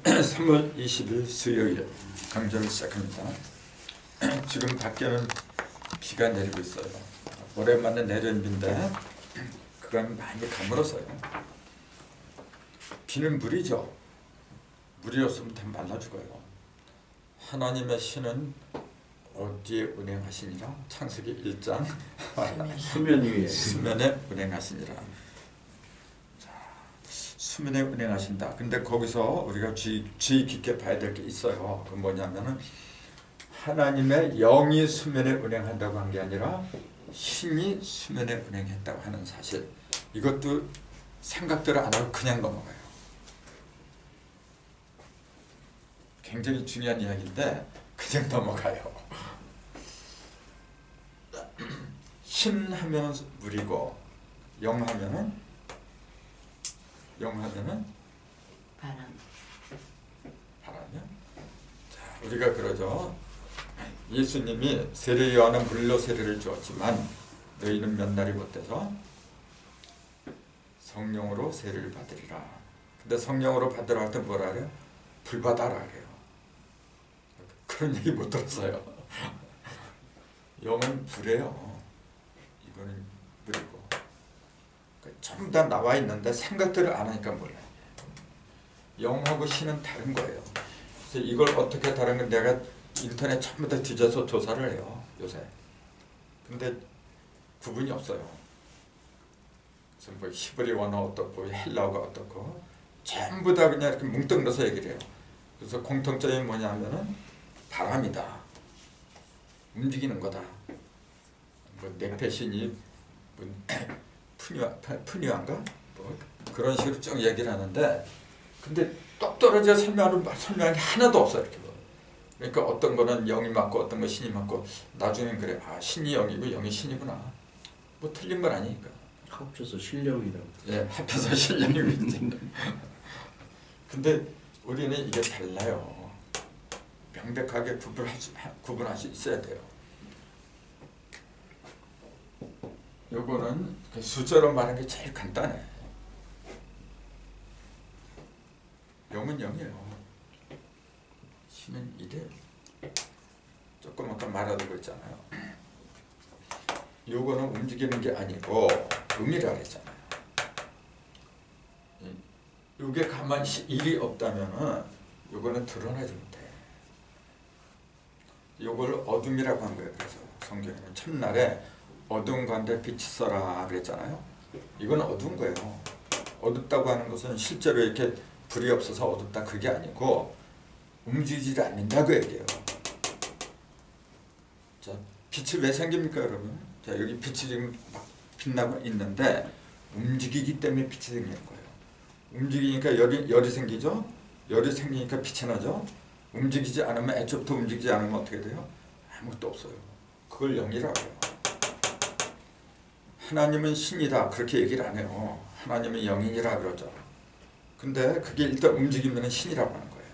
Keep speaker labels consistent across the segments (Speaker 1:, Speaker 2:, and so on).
Speaker 1: 3월 20일 수요일 강좌를 시작합니다. 지금 밖에는 비가 내리고 있어요. 오랜만에 내린 비인데 그건 많이 가물어서요. 비는 물이죠. 물이 없으면 다 말라 죽어요. 하나님의 신은 어디에 운행하시니라? 창세기 1장
Speaker 2: 수면 위에
Speaker 1: 수면에 운행하시니라. 수면에 운행하신다. 근데 거기서 우리가 주의 깊게 봐야 될 게 있어요. 그 뭐냐면은 하나님의 영이 수면에 운행한다고 한 게 아니라 신이 수면에 운행했다고 하는 사실. 이것도 생각들을 안 하고 그냥 넘어가요. 굉장히 중요한 이야기인데 그냥 넘어가요. 신 하면은 물이고 영 하면은 바람이요? 자, 우리가 그러죠. 예수님이 세례 요한은 물로 세례를 주었지만 너희는 몇 날이 못돼서 성령으로 세례를 받으리라. 근데 성령으로 받으라 할 때 뭐라 그래요? 불 받아라 그래요. 그런 얘기 못 들었어요. 영은 불이에요. 이거는 물이고. 전부 다 나와 있는데 생각들을 안 하니까 몰라요. 영하고 신은 다른 거예요. 그래서 이걸 어떻게 다른 건 내가 인터넷 전부 다 뒤져서 조사를 해요. 요새. 근데 구분이 없어요. 그래서 뭐 히브리어가 어떻고 헬라어가 어떻고 전부 다 그냥 이렇게 뭉뚱 넣어서 얘기를 해요. 그래서 공통점이 뭐냐면은 바람이다. 움직이는 거다. 뭐 네페신이 뭐 푸니안가? 뭐 그런 식으로 쭉 얘기를 하는데 근데 똑 떨어져 설명하는 게 하나도 없어요. 이렇게. 그러니까 어떤 거는 영이 맞고 어떤 거 신이 맞고 나중엔 그래. 아 신이 영이고 영이 신이구나. 뭐 틀린 건 아니니까.
Speaker 2: 합쳐서 신령이라고.
Speaker 1: 예, 합쳐서 신령이고. 근데 우리는 이게 달라요. 명백하게 구분할 수 있어야 돼요. 요거는 숫자로 말하는 게 제일 간단해. 영은 영이에요. 신은 이래요. 조금 아까 말하던 거 있잖아요. 요거는 움직이는 게 아니고 음이라 그랬잖아요. 요게 가만히 일이 없다면은 요거는 드러나지 못해. 요걸 어둠이라고 한 거예요. 그래서 성경에는 첫날에 어두운 가운데 빛이 있어라 그랬잖아요. 이건 어두운 거예요. 어둡다고 하는 것은 실제로 이렇게 불이 없어서 어둡다 그게 아니고 움직이지 않는다 그 얘기예요. 자, 빛이 왜 생깁니까 여러분? 자, 여기 빛이 지금 막 빛나고 있는데 움직이기 때문에 빛이 생기는 거예요. 움직이니까 열이 생기죠? 열이 생기니까 빛이 나죠? 움직이지 않으면 애초부터 움직이지 않으면 어떻게 돼요? 아무것도 없어요. 그걸 영이라고 해요. 하나님은 신이다 그렇게 얘기를 안 해요. 하나님은 영인이라 그러죠. 근데 그게 일단 움직이면 신이라고 하는 거예요.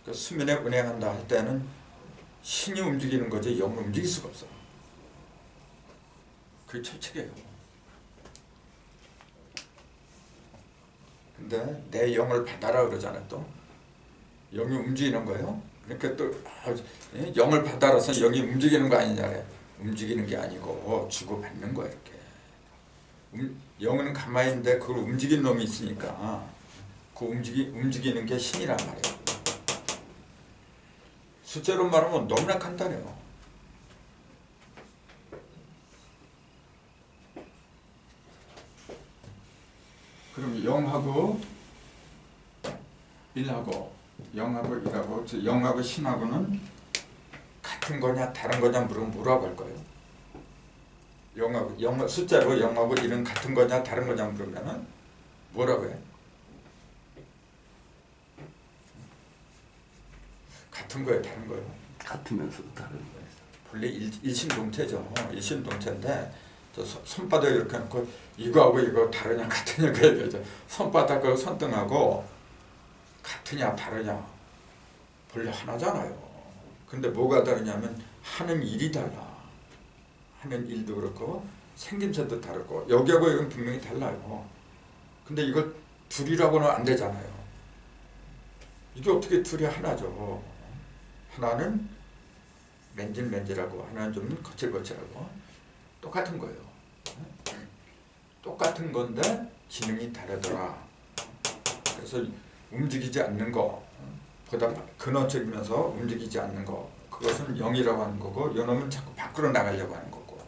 Speaker 1: 그러니까 수면에 운행한다 할 때는 신이 움직이는 거지 영은 움직일 수가 없어. 그게 철칙이에요. 근데 내 영을 받아라 그러잖아요. 또 영이 움직이는 거예요. 그러니까 또 영을 받아라서 영이 움직이는 거 아니냐 그래. 움직이는 게 아니고 주고받는 거야 이렇게. 영은 가만히 있는데 그걸 움직이는 놈이 있으니까 그 움직이는 게 신이란 말이에요. 숫자로 말하면 너무나 간단해요. 그럼 0하고 1하고 0하고 1하고 0하고 신하고는 같은 거냐 다른 거냐 물으면 뭐라고 할 거예요? 0하고 숫자로 0하고 1은 같은 거냐 다른 거냐 물으면은 뭐라고 해? 같은 거예요, 다른 거예요?
Speaker 2: 같으면서도 다른 거예요.
Speaker 1: 본래 일심동체죠. 일심동체인데 저 손바닥 이렇게 놓고 이거하고 이거 다르냐 같으냐 그래야 되죠. 손바닥하고 손등하고 같으냐 다르냐 본래 하나잖아요. 근데 뭐가 다르냐면 하는 일이 달라. 하는 일도 그렇고 생김새도 다르고 여기하고 이건 분명히 달라요. 근데 이걸 둘이라고는 안 되잖아요. 이게 어떻게 둘이 하나죠. 하나는 맨질맨질하고 하나는 좀 거칠거칠하고 똑같은 거예요. 똑같은 건데 기능이 다르더라. 그래서 움직이지 않는 거 보다 근원적이면서 움직이지 않는 거, 그것은 영이라고 하는 거고, 이놈은 자꾸 밖으로 나가려고 하는 거고,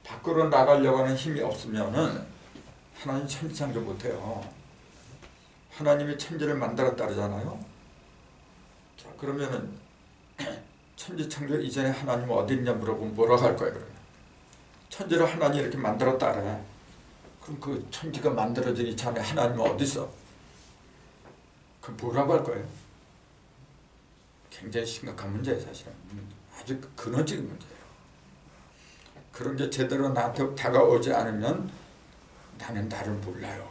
Speaker 1: 밖으로 나가려고 하는 힘이 없으면은 하나님 천지창조 못해요. 하나님이 천지를 만들었다 그러잖아요. 자, 그러면은 천지창조 이전에 하나님 어디 있냐 물어보면 뭐라고 할 거예요? 그러면 천지를 하나님이 이렇게 만들었다 그래. 그럼 그 천지가 만들어지기 전에 하나님은 어디 있어? 그럼 뭐라고 할 거예요? 굉장히 심각한 문제예요. 사실은 아주 근원적인 문제예요. 그런 게 제대로 나한테 다가오지 않으면 나는 나를 몰라요.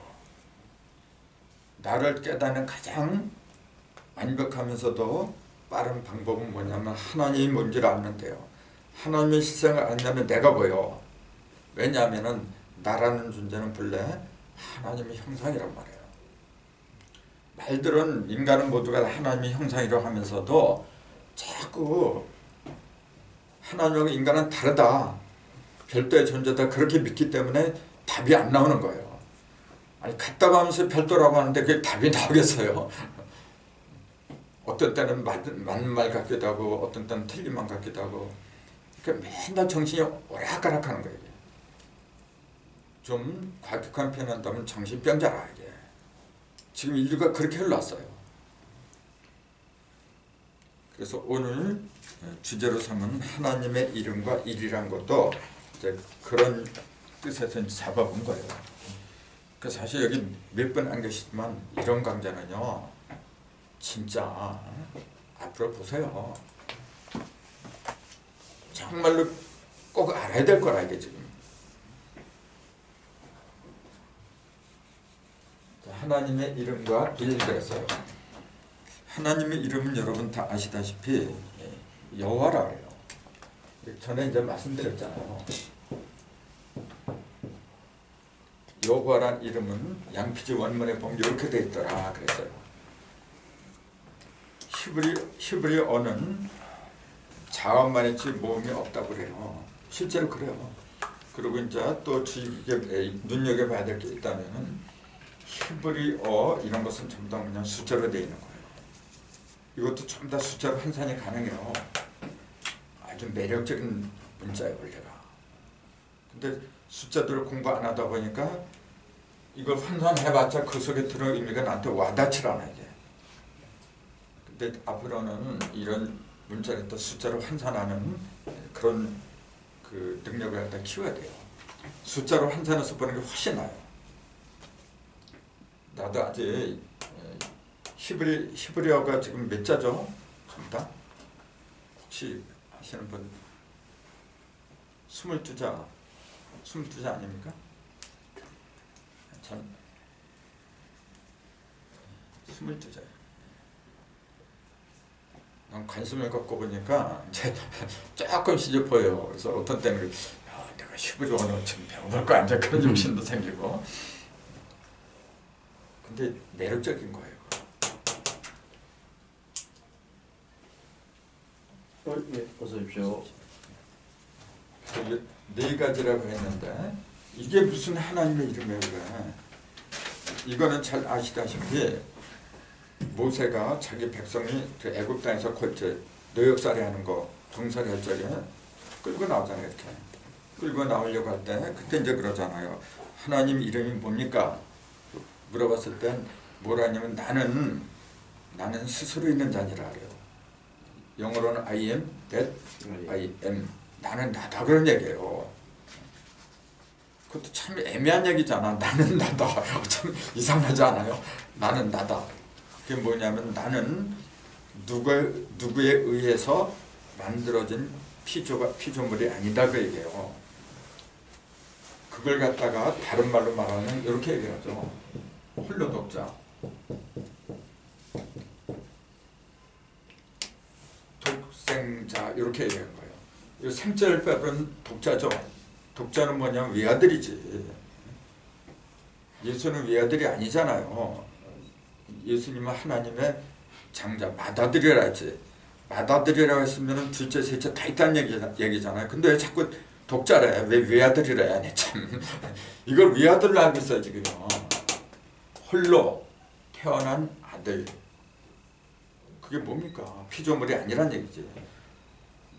Speaker 1: 나를 깨닫는 가장 완벽하면서도 빠른 방법은 뭐냐면 하나님이 뭔지를 알는데요. 하나님의 실생을 알면 내가 보여. 왜냐하면 나라는 존재는 본래 하나님의 형상이란 말이에요. 말들은 인간은 모두가 하나님의 형상이라고 하면서도 자꾸 하나님하고 인간은 다르다, 별도의 존재다, 그렇게 믿기 때문에 답이 안 나오는 거예요. 아니 같다고 하면서 별도라고 하는데 그게 답이 나오겠어요? 어떤 때는 맞는 말 같기도 하고 어떤 때는 틀린 말 같기도 하고, 그러니까 맨날 정신이 오락가락하는 거예요. 좀 과격한 표현한다면 정신병자라. 이게 지금 인류가 그렇게 흘러왔어요. 그래서 오늘 주제로 삼은 하나님의 이름과 일이란 것도 이제 그런 뜻에서 잡아본 거예요. 그 사실 여기 몇 번 안 계시지만 이런 강좌는요, 진짜 앞으로 보세요. 정말로 꼭 알아야 될 거라 이게 지금. 하나님의 이름과 일이랬어요. 하나님의 이름은 여러분 다 아시다시피 여호와라 그래요. 전에 이제 말씀드렸잖아요. 여호와란 이름은 양피지 원문에 보면 이렇게 돼 있더라 그랬어요. 히브리어는 자음만 있지 모음이 없다고 그래요. 실제로 그래요. 그리고 이제 또 눈여겨봐야 될 게 있다면은 히브리어 이런 것은 전부 다 그냥 숫자로 되어 있는 거예요. 이것도 전부 다 숫자로 환산이 가능해요. 아주 매력적인 문자예요 원래가. 근데 숫자들을 공부 안 하다 보니까 이걸 환산해봤자 그 속에 들어있는 의미가 나한테 와닿질 않아 이게. 근데 앞으로는 이런 문자를 또 숫자로 환산하는 그런 그 능력을 갖다 키워야 돼요. 숫자로 환산해서 보는 게 훨씬 나아요. 나도 아직 히브리어가 지금 몇 자죠? 전부 다? 혹시 아시는 분? 22자. 22자 아닙니까? 전 22자예요. 난 관심을 갖고 보니까 이제 조금 시집보여요. 그래서 어떤 때는 내가 히브리어는 지금 배워볼 거 아니야, 그런 욕심도 생기고. 근데 매력적인 거예요.
Speaker 2: 예, 어서 오십시오.
Speaker 1: 네 가지라고 했는데 이게 무슨 하나님의 이름이에요? 그래. 이거는 잘 아시다시피 모세가 자기 백성이 그 애굽 땅에서 노역살이 하는 거, 종살이 할 적에 끌고 나오잖아요. 이렇게 끌고 나오려고 할 때 그때 이제 그러잖아요. 하나님 이름이 뭡니까? 물어봤을 땐 뭐라냐면 나는 스스로 있는 자니라 그래요. 영어로는 I am that I am. 나는 나다 그런 얘기예요. 그것도 참 애매한 얘기잖아. 나는 나다. 참 이상하지 않아요? 나는 나다. 그게 뭐냐면 나는 누구에 의해서 만들어진 피조물이 아니다 그 얘기예요. 그걸 갖다가 다른 말로 말하면 이렇게 얘기하죠. 홀로 독자. 독생자 이렇게 얘기하는 거예요. 이 생자를 빼버린 독자죠. 독자는 뭐냐면 외아들이지. 예수는 외아들이 아니잖아요. 예수님은 하나님의 장자, 맏아들이라 했지. 맏아들이라고 했으면 둘째, 셋째 다 있다는 얘기잖아요. 근데 왜 자꾸 독자래? 왜 외아들이라 하냐, 참. 이걸 외아들로 알고 있어요, 지금요. 홀로 태어난 아들. 그게 뭡니까? 피조물이 아니란 얘기지.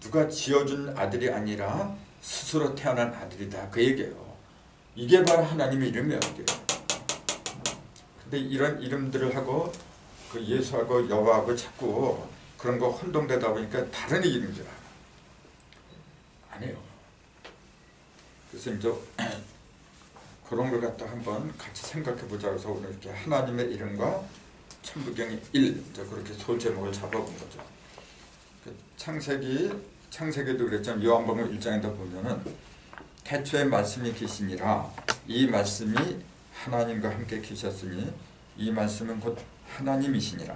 Speaker 1: 누가 지어준 아들이 아니라 스스로 태어난 아들이다. 그 얘기예요. 이게 바로 하나님의 이름이에요. 이게. 근데 이런 이름들을 하고 그 예수하고 여호와하고 자꾸 그런 거 혼동되다 보니까 다른 이름인 줄 알아. 아니에요. 그래서 이제 그런 걸 갖다 한번 같이 생각해 보자고 해서 오늘 이렇게 하나님의 이름과 천부경의 1 이제 그렇게 소제목을 잡아본 거죠. 그 창세기도 그랬지만 요한복음 1장에다 보면은 태초에 말씀이 계시니라 이 말씀이 하나님과 함께 계셨으니 이 말씀은 곧 하나님이시니라.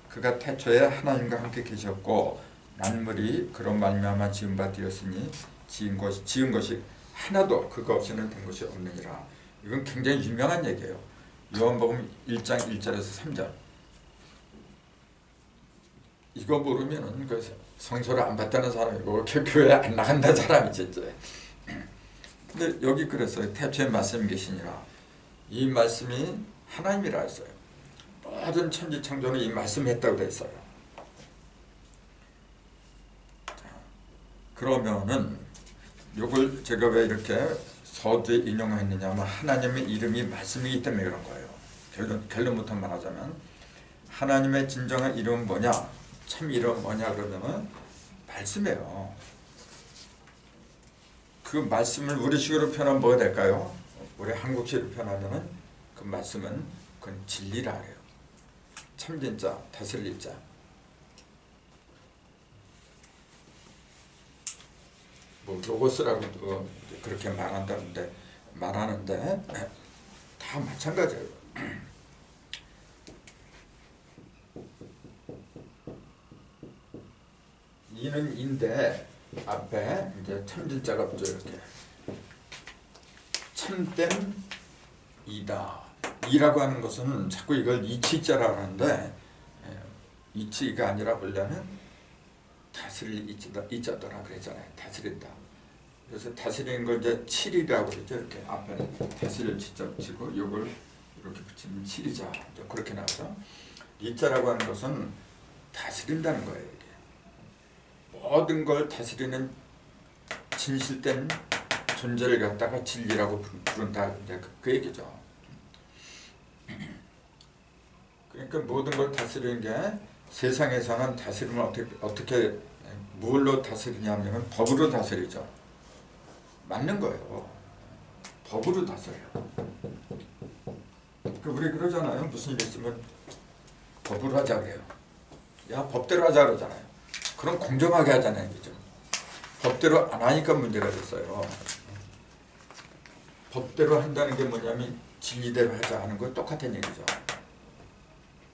Speaker 1: 그가 태초에 하나님과 함께 계셨고 만물이 그로 말미암아 지은 바 되었으니 지은 것이 하나도 그거 없이는 된 것이 없느니라. 이건 굉장히 유명한 얘기예요. 요한복음 1장 1절에서 3절. 이거 모르면은 그 성서를 안 봤다는 사람이고 교회 안 나간다는 사람이지 이제. 근데 여기 그랬어요. 태초에 말씀이 계시니라. 이 말씀이 하나님이라 했어요. 모든 천지창조는 이 말씀이 했다고 돼 있어요. 자, 그러면은 요걸 제가 왜 이렇게 서두에 인용했느냐 하면 하나님의 이름이 말씀이기 때문에 그런 거예요. 결론부터 말하자면 하나님의 진정한 이름은 뭐냐? 참 이름은 뭐냐 그러면은 말씀이에요. 그 말씀을 우리식으로 표현하면 뭐가 될까요? 우리 한국식으로 표현하면은 그 말씀은 그건 진리라 해요. 참진자, 다스릴자. 뭐 로고스라고도 그렇게 말하는데 다 마찬가지예요. 이는 인데 앞에 이제 참진자가 붙죠. 이렇게 참된 이다. 이라고 하는 것은 자꾸 이걸 이치자라고 하는데 이치가 아니라 원래는 다스릴 이자더라 그랬잖아요. 다스린다. 그래서 다스리는 걸 이제 칠이라고 그러죠. 이렇게 앞에 다스릴 치자 붙이고 이걸 이렇게 붙이면 칠이자. 그렇게 나와서 이자라고 하는 것은 다스린다는 거예요. 이게. 모든 걸 다스리는 진실된 존재를 갖다가 진리라고 부른다. 이제 그 얘기죠. 그러니까 모든 걸 다스리는 게 세상에서는 다스림을 어떻게 뭘로 다스리냐면 법으로 다스리죠. 맞는 거예요. 법으로 다스려요. 우리 그러잖아요. 무슨 일 있으면 법으로 하자 그래요. 야 법대로 하자 그러잖아요. 그럼 공정하게 하잖아요. 그죠? 법대로 안 하니까 문제가 됐어요. 법대로 한다는 게 뭐냐면 진리대로 하자 하는 거 똑같은 얘기죠.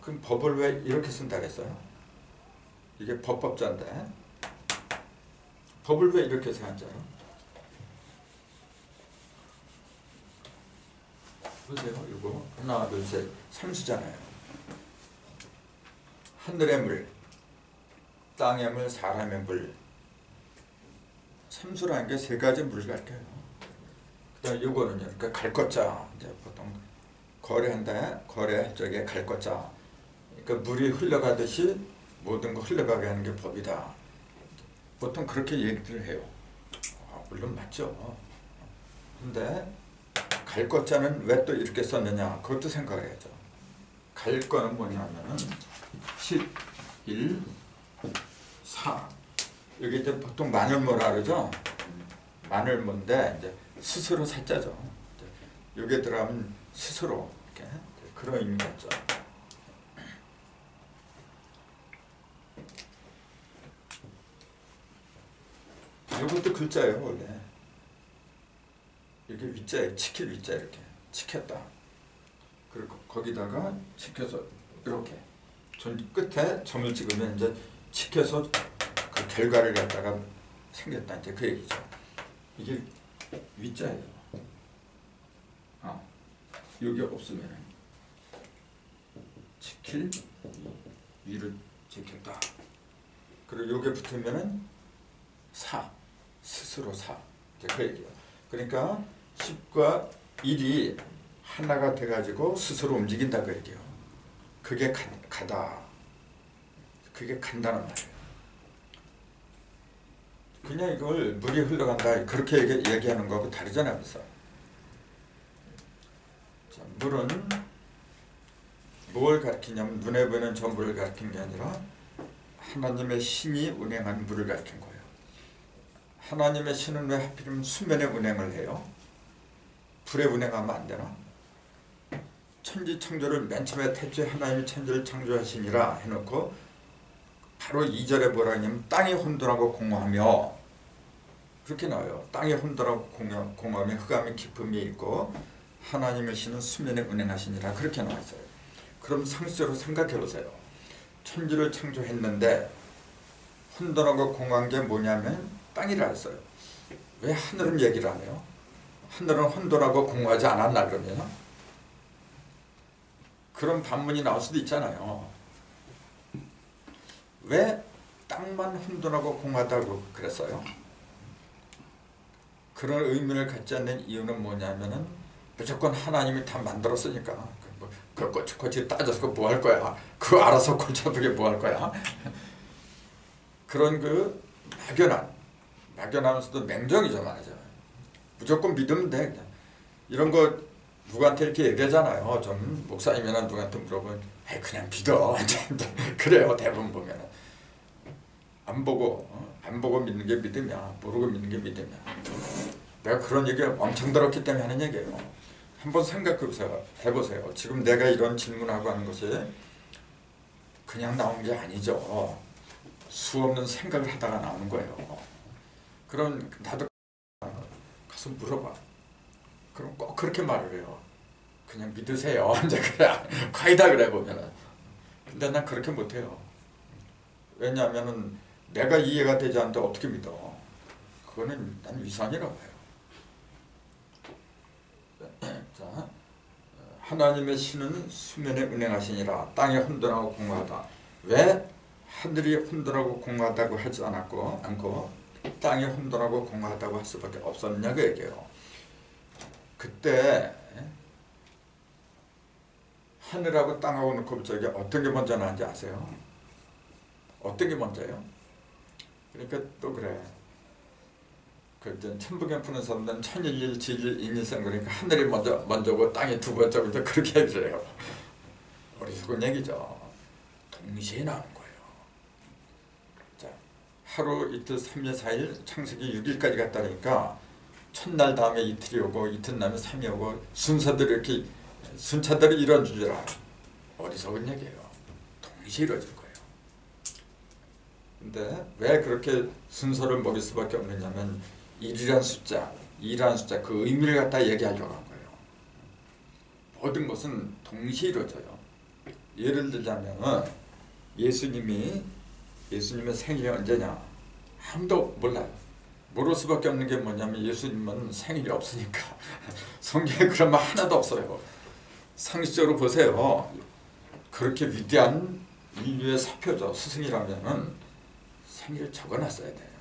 Speaker 1: 그럼 법을 왜 이렇게 쓴다 그랬어요? 이게 법법자인데 법을 왜 이렇게 세한자요? 보세요. 이거 하나 둘 셋 삼수잖아요. 하늘의 물, 땅의 물, 사람의 물. 삼수라는 게 세 가지 물을 가르쳐요. 그다음 요거는요. 그러니까 갈 것자. 이제 보통 거래한다. 거래 쪽에 갈 것자. 그러니까 물이 흘러가듯이 모든 거 흘러가게 하는 게 법이다. 보통 그렇게 얘기를 해요. 물론 맞죠. 근데 갈 것자는 왜 또 이렇게 썼느냐? 그것도 생각을 해야죠. 갈 거는 뭐냐면은 10, 1, 4. 여기 이제 보통 마늘모라 그러죠. 마늘모인데 이제 스스로 사자죠. 여기에 들어가면 스스로 이렇게 그런 의미가 있죠. 이것도 글자예요 원래. 이게 위자예요. 치킬 위자 이렇게 치켰다. 그리고 거기다가 치켜서 이렇게 끝에 점을 찍으면 이제 치켜서 그 결과를 갖다가 생겼다 이제 그 얘기죠. 이게 위자예요. 여기 없으면 지킬 위를 지켰다. 그리고 여기 붙으면은 사 스스로 사 이제 그 얘기야. 그러니까 10과 1이 하나가 돼가지고 스스로 움직인다 그 얘기야. 그게 가다. 그게 간다는 말이에요. 그냥 이걸 물이 흘러간다 그렇게 얘기하는 거하고 다르잖아요. 그래서 자, 물은 뭘 가리키냐면 눈에 보이는 전부를 가리킨 게 아니라 하나님의 신이 운행한 물을 가리킨 거예요. 하나님의 신은 왜 하필이면 수면에 운행을 해요? 불에 운행하면 안 되나? 천지창조를 맨 처음에 태초에 하나님이 천지를 창조하시니라 해놓고 바로 2절에 뭐라 하냐면 땅이 혼돈하고 공허하며 그렇게 나와요. 땅이 혼돈하고 공허하며 흑암의 깊음이 있고 하나님의 신은 수면에 운행하시니라 그렇게 나와있어요. 그럼 상식적으로 생각해보세요. 천지를 창조했는데 혼돈하고 공허한 게 뭐냐면 땅이라 했어요. 왜 하늘은 얘기를 안 해요? 하늘은 혼돈하고 공허하지 않았나 그러면? 그런 반문이 나올 수도 있잖아요. 왜 땅만 혼돈하고 공허하다고 그랬어요? 그런 의미를 갖지 않는 이유는 뭐냐면은 무조건 하나님이 다 만들었으니까 그 꼬치꼬치 따져서 뭐 할 거야? 그거 알아서 골치 아프게 뭐 할 거야? 그런 그 막연하면서도 맹정이죠 말이죠. 무조건 믿으면 돼. 그냥. 이런 거 누구한테 이렇게 얘기하잖아요. 좀 목사님이나 누구한테 물어보면 그냥 믿어. 그래요. 대부분 보면은 안 보고 믿는 게 믿음이야. 모르고 믿는 게 믿음이야. 내가 그런 얘기 엄청 들었기 때문에 하는 얘기예요. 한번 생각해보세요. 지금 내가 이런 질문하고 하는 것이 그냥 나온 게 아니죠. 수없는 생각을 하다가 나오는 거예요. 그럼 나도 가서 물어봐. 그럼 꼭 그렇게 말을 해요. 그냥 믿으세요. 이제 그래. 거의 다 그래 보면은. 근데 난 그렇게 못해요. 왜냐하면은 내가 이해가 되지 않는데 어떻게 믿어? 그거는 난 위선이라고 해요. 자, 하나님의 신은 수면에 운행하시니라. 땅이 혼돈하고 공허하다. 왜 하늘이 혼돈하고 공허하다고 하지 않고 땅이 혼돈하고 공허하다고 할 수밖에 없었느냐 그 얘기예요. 그때 하늘하고 땅하고 놓고 저기 어떤 게 먼저 나는지 아세요? 어떤 게 먼저예요? 그러니까 또 그래. 그 천부경 푸는 사람들은 천일일 지일 인일생 그러니까 하늘이 먼저고 땅이 두 번째고 그렇게 얘기를 해요. 어리석은 얘기죠. 동시에 나오는 거예요. 자, 하루 이틀 3일 4일 창세기 6일까지 갔다니까 첫날 다음에 이틀이 오고 이틀 다음에 3이 오고 순서대로 이렇게 순차대로 이루어진 줄 알아. 어리석은 얘기예요. 동시에 이루어질 거예요. 근데 왜 그렇게 순서를 먹일 수밖에 없느냐면 1이란 숫자, 2라는 숫자 그 의미를 갖다 얘기하려고 한 거예요. 모든 것은 동시에 이루어져요. 예를 들자면 예수님의 생일이 언제냐? 아무도 몰라요. 모를 수밖에 없는 게 뭐냐면 예수님은 생일이 없으니까. 성경에 그런 말 하나도 없어요. 상식적으로 보세요. 그렇게 위대한 인류의 사표죠. 스승이라면은 생일을 적어놨어야 돼.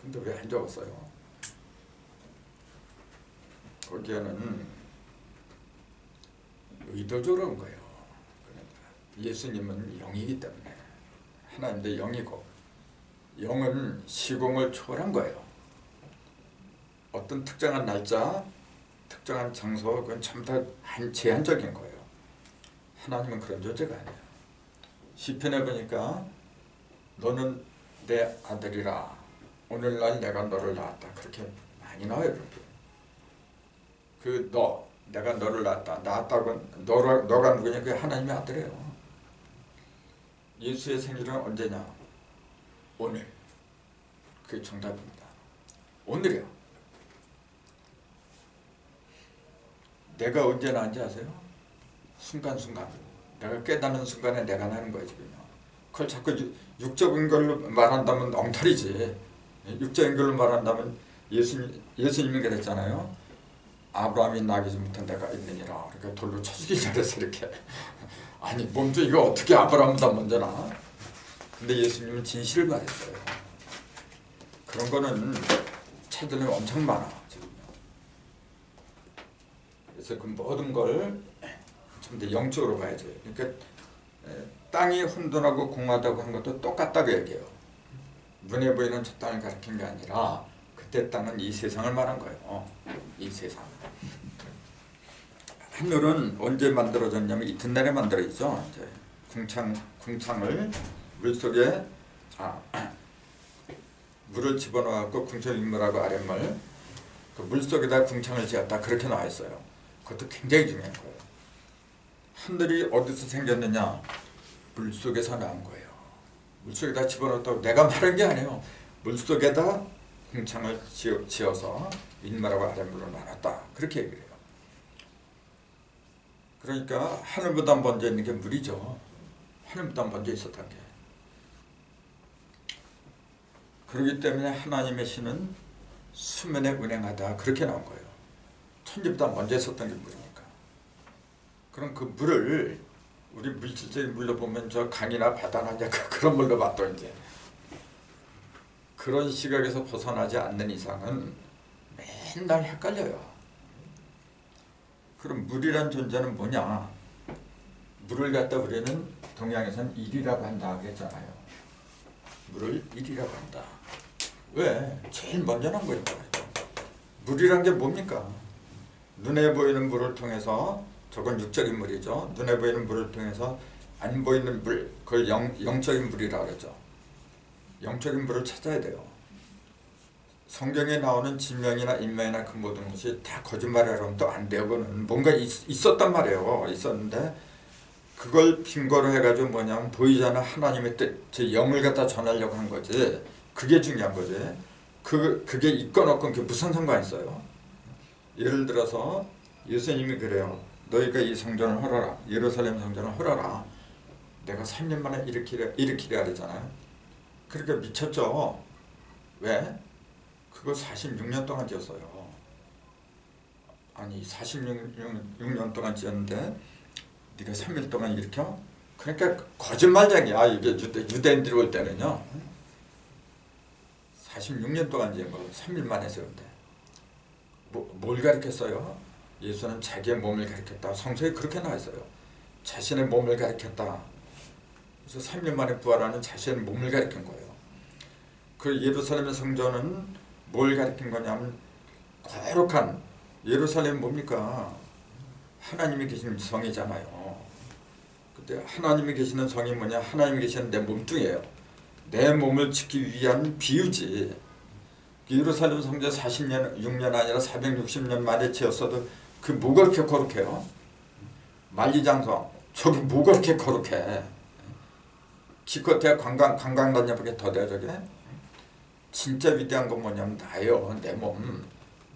Speaker 1: 근데 왜 안 적었어요? 거기에는 의도적으로 한 거예요. 예수님은 영이기 때문에 하나님도 영이고 영은 시공을 초월한 거예요. 어떤 특정한 날짜, 특정한 장소 그건 전부 다 제한적인 거예요. 하나님은 그런 존재가 아니에요. 시편에 보니까 너는 내 아들이라 오늘날 내가 너를 낳았다 그렇게 많이 나와요. 내가 너를 낳았다고 너가 누구냐? 그게 하나님의 아들이에요. 예수의 생일은 언제냐? 오늘. 그게 정답입니다. 오늘이야. 내가 언제 나는지 아세요? 순간순간. 내가 깨닫는 순간에 내가 나는 거예요. 지금요. 그걸 자꾸 육적인 걸로 말한다면 엉터리지. 육적인 걸로 말한다면 예수님이 그랬잖아요. 아브라함이 나기 전부터 내가 있느니라. 그러니까 돌로 쳐 죽이기 잘했어 이렇게. 아니 몸도 이거 어떻게 아브라함보다 먼저나. 근데 예수님은 진실을 말했어요. 그런 거는 찾으려면 엄청 많아 지금. 그래서 그 모든 걸 좀 더 영적으로 봐야죠. 그러니까 땅이 혼돈하고 공허하다고 한 것도 똑같다고 얘기해요. 눈에 보이는 저 땅을 가리킨 게 아니라 그때 땅은 이 세상을 말한 거예요. 이 세상. 하늘은 언제 만들어졌냐면 이튿날에 만들어지죠. 이제 궁창을 물속에 물을 집어넣어갖고 궁창 윗물하고 아랫물 그 물속에다 궁창을 지었다 그렇게 나와 있어요. 그것도 굉장히 중요한 거예요. 하늘이 어디서 생겼느냐? 물속에서 나온 거예요. 물속에다 집어넣었다고 내가 말한 게 아니에요. 물속에다 궁창을 지어서 윗물하고 아랫물로 나눴다 그렇게 얘기를 해요. 그러니까 하늘보다 먼저 있는 게 물이죠. 하늘보다 먼저 있었던 게. 그렇기 때문에 하나님의 신은 수면에 운행하다 그렇게 나온 거예요. 천지보다 먼저 있었던 게 물이니까. 그럼 그 물을 우리 물질적인 물로 보면 저 강이나 바다나 그런 물로 봐도 이제 그런 시각에서 벗어나지 않는 이상은 맨날 헷갈려요. 그럼 물이란 존재는 뭐냐? 물을 갖다 우리는 동양에서는 일이라고 한다 그랬잖아요. 물을 일이라고 한다. 왜? 제일 먼저 난 거니까. 물이란 게 뭡니까? 눈에 보이는 물을 통해서 저건 육적인 물이죠. 눈에 보이는 물을 통해서 안 보이는 물, 그걸 영적인 물이라고 그러죠. 영적인 물을 찾아야 돼요. 성경에 나오는 진명이나 인명이나 그 모든 것이 다 거짓말이라고 하면 또 안 돼요. 그거는 뭔가 있었단 말이에요. 있었는데 그걸 빙고로 해가지고 뭐냐면 보이지 않는 하나님의 뜻, 제 영을 갖다 전하려고 한 거지. 그게 중요한 거지. 그게 있건 없건 그게 무슨 상관이 있어요. 예를 들어서 예수님이 그래요. 너희가 이 성전을 헐어라. 예루살렘 성전을 헐어라. 내가 3년 만에 일으키려 하잖아요. 그러니까 미쳤죠. 왜? 그거 46년 동안 지었어요. 아니 46년 동안 지었는데 네가 3일 동안 일으켜? 그러니까 거짓말쟁이야. 이게 유대인들이 올 때는요. 46년 동안 지은 걸 3일 만에 세운대. 뭘 가르쳤어요? 예수는 자기의 몸을 가르쳤다. 성서에 그렇게 나와 있어요. 자신의 몸을 가르쳤다. 그래서 3년 만에 부활하는 자신의 몸을 가르친 거예요. 그 예루살렘의 성전은 뭘 가르친 거냐면 거룩한 예루살렘 뭡니까? 하나님이 계시는 성이잖아요. 근데 하나님이 계시는 성이 뭐냐? 하나님이 계시는 내 몸뚱이에요. 내 몸을 지키기 위한 비유지. 예루살렘 성전 46년 아니라 460년 만에 지었어도 그 뭐가 그렇게 거룩해요? 만리장성 저기 뭐가 그렇게 거룩해? 기껏해야 관광단역밖에 더 돼. 저게 진짜 위대한 건 뭐냐면 나요. 내 몸.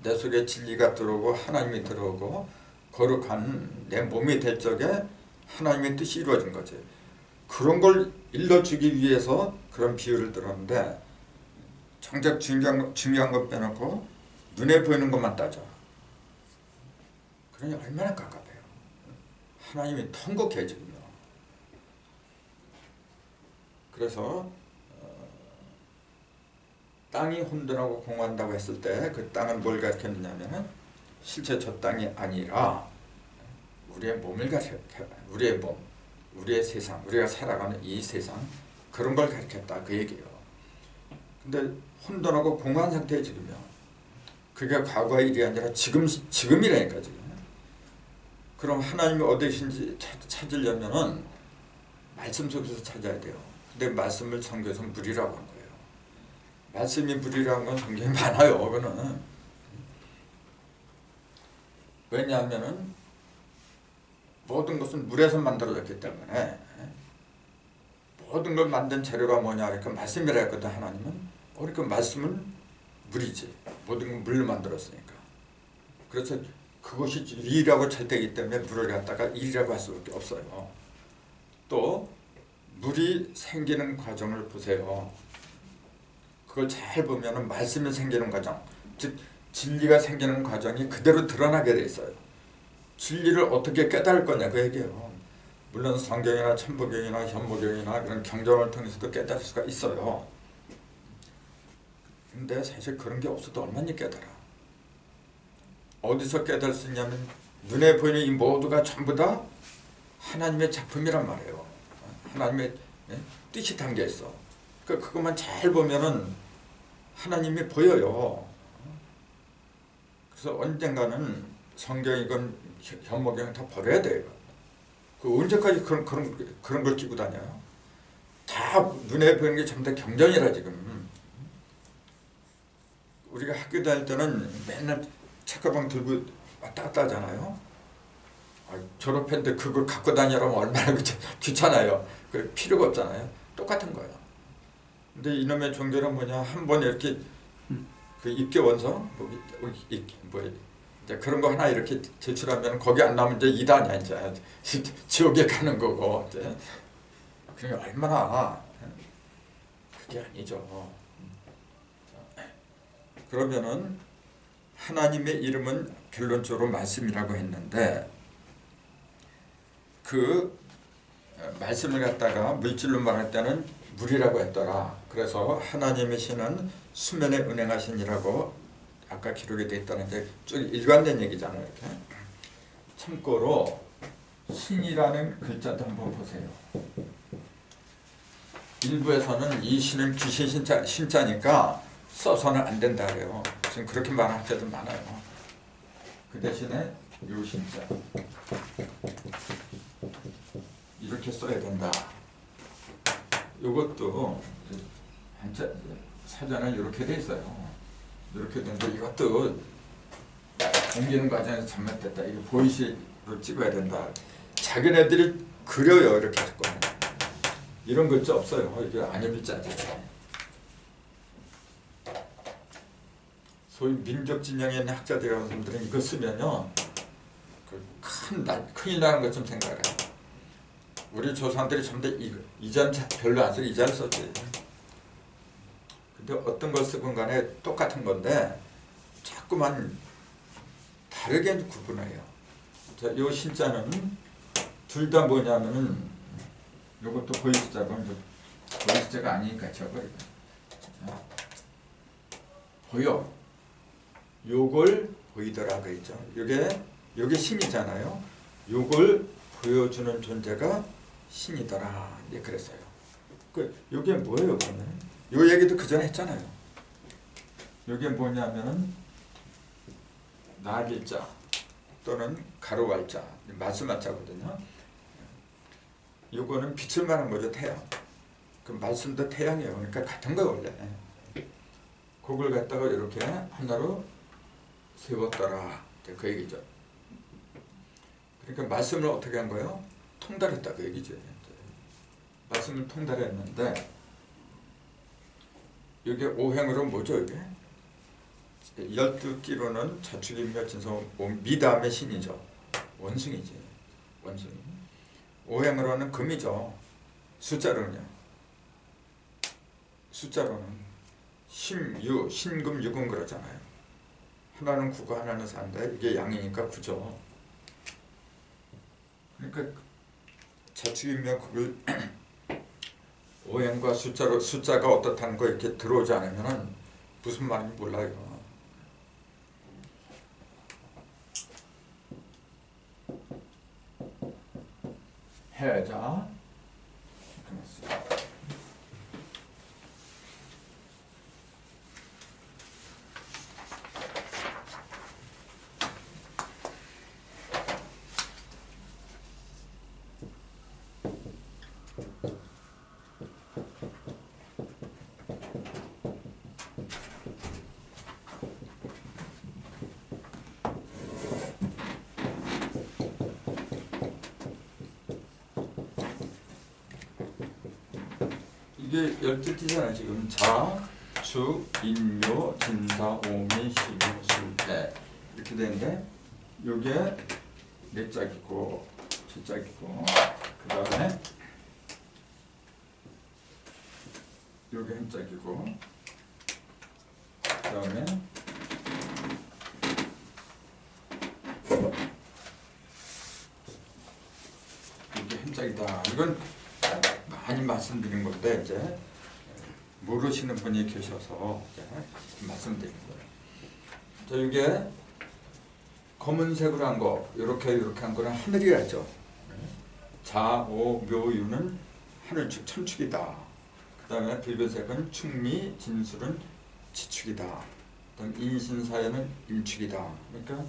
Speaker 1: 내 속에 진리가 들어오고 하나님이 들어오고 거룩한 내 몸이 될 적에 하나님의 뜻이 이루어진 거지. 그런 걸 일러주기 위해서 그런 비유를 들었는데 정작 중요한 것 빼놓고 눈에 보이는 것만 따져. 그러니 얼마나 깝깝해요. 하나님이 통곡해 지금요. 그래서 땅이 혼돈하고 공허한다고 했을 때 그 땅은 뭘 가리켰느냐면 실제 저 땅이 아니라 우리의 몸을 가리켰다. 우리의 몸, 우리의 세상, 우리가 살아가는 이 세상 그런 걸 가리켰다 그 얘기예요. 근데 혼돈하고 공허한 상태에 지금요. 그게 과거의 일이 아니라 지금이라니까 지금. 그럼 하나님이 어디 계신지 찾으려면은 말씀 속에서 찾아야 돼요. 근데 말씀을 성경에서 물이라고 한 거예요. 말씀이 물이라는 건 굉장히 많아요. 그거는 왜냐하면은 모든 것은 물에서 만들어졌기 때문에 모든 걸 만든 재료가 뭐냐 그러니까 말씀이라 했거든. 하나님은 그러니까 말씀은 물이지. 모든 걸 물로 만들었으니까. 그래서 그것이 일이라고 찰때이기 때문에 물을 갖다가 일이라고 할 수밖에 없어요. 또 물이 생기는 과정을 보세요. 그걸 잘 보면은 말씀이 생기는 과정, 즉 진리가 생기는 과정이 그대로 드러나게 돼 있어요. 진리를 어떻게 깨달을 거냐 그 얘기예요. 물론 성경이나 천부경이나 현무경이나 그런 경전을 통해서도 깨달을 수가 있어요. 근데 사실 그런 게 없어도 얼마나 깨달아. 어디서 깨달을 수 있냐면 눈에 보이는 이 모두가 전부 다 하나님의 작품이란 말이에요. 하나님의 뜻이 담겨 있어. 그러니까 그것만 잘 보면은 하나님이 보여요. 그래서 언젠가는 성경이건 현무경은 다 버려야 돼요. 그 언제까지 그런 걸 끼고 다녀요? 다 눈에 보이는 게 전부 다 경전이라 지금. 우리가 학교 다닐 때는 맨날 책가방 들고 왔다 갔다 하잖아요. 졸업했는데 그걸 갖고 다니라면 얼마나 귀찮아요. 그래 필요가 없잖아요. 똑같은 거예요. 근데 이놈의 종교는 뭐냐, 한 번 이렇게 그 입계 원서 이제 그런 거 하나 이렇게 제출하면 거기 안 나오면 이제 이단이야. 이제 지옥에 가는 거고. 이제 그게 얼마나 그게 아니죠. 그러면은 하나님의 이름은 결론적으로 말씀이라고 했는데 그 말씀을 갖다가 물질로 말할 때는 물이라고 했더라. 그래서 하나님의 신은 수면에 운행하시니라고 아까 기록이 되어 있다는 게 쭉 일관된 얘기잖아요. 이렇게. 참고로 신이라는 글자도 한번 보세요. 일부에서는 이 신은 귀신 신자니까 써서는 안 된다 그래요. 지금 그렇게 말하는 학자들 많아요. 그 대신에 요 신자 이렇게 써야 된다. 이것도 한자 사전에 이렇게 돼 있어요. 이렇게 되는데 이것도 옮기는 과정에서 잘못됐다. 이거 보이시로 찍어야 된다. 자기네들이 그려요. 이렇게 할 거예요. 이런 글자 없어요. 이게 안협일자지. 소위 민족 진영에 있는 학자들이라는 사람들은 이거 쓰면요 큰일 나는 것 좀 생각해요. 우리 조상들이 전부 다 이자는 별로 안 쓰고 이자를 썼지. 근데 어떤 걸 쓰건 간에 똑같은 건데 자꾸만 다르게 구분해요. 자, 요 신자는 둘 다 뭐냐면은 요것도 보이시자고 보이시자가 아니니까 저거 보여. 요걸 보이더라 그랬죠. 요게 신이잖아요. 요걸 보여주는 존재가 신이더라. 예, 그랬어요. 요게 뭐예요, 그러면? 요 얘기도 그 전에 했잖아요. 요게 뭐냐면은 나길자 또는 가로왈자, 말씀할자거든요. 요거는 빛을 말하는 거죠, 태양. 그 말씀도 태양이에요. 그러니까 같은 거예요, 원래. 그걸 갖다가 이렇게 하나로 세웠더라. 그 얘기죠. 그러니까 말씀을 어떻게 한 거예요? 통달했다 그 얘기죠. 말씀을 통달했는데 이게 오행으로 뭐죠 이게? 12기로는 자축인묘 진성 미담의 신이죠. 원숭이지. 원숭이. 오행으로는 금이죠. 숫자로는요. 숫자로는 신유, 신금, 유금 그러잖아요. 하나는 구고 하나는 사인데 이게 양이니까 구죠. 그러니까 자축인묘 그걸 오행과 숫자가 어떻다는 거 이렇게 들어오지 않으면은 무슨 말인지 몰라요. 해자. 이게 12티잖아요. 지금 자, 주, 인묘, 진사, 오미, 시기, 술대 이렇게 되는데 요게 네 짝이고 제 짝이고 그 다음에 요게 한 짝이고 그 다음에 시작이다. 이건 많이 말씀드린 건데 이제 모르시는 분이 계셔서 이제 말씀드린 거예요. 자, 이게 검은색으로 한 거, 이렇게 한 거는 하늘이라죠. 자오묘유는 하늘축 천축이다. 그 다음에 불교색은 충미, 진술은 지축이다. 그다음 인신사회는 일축이다. 그러니까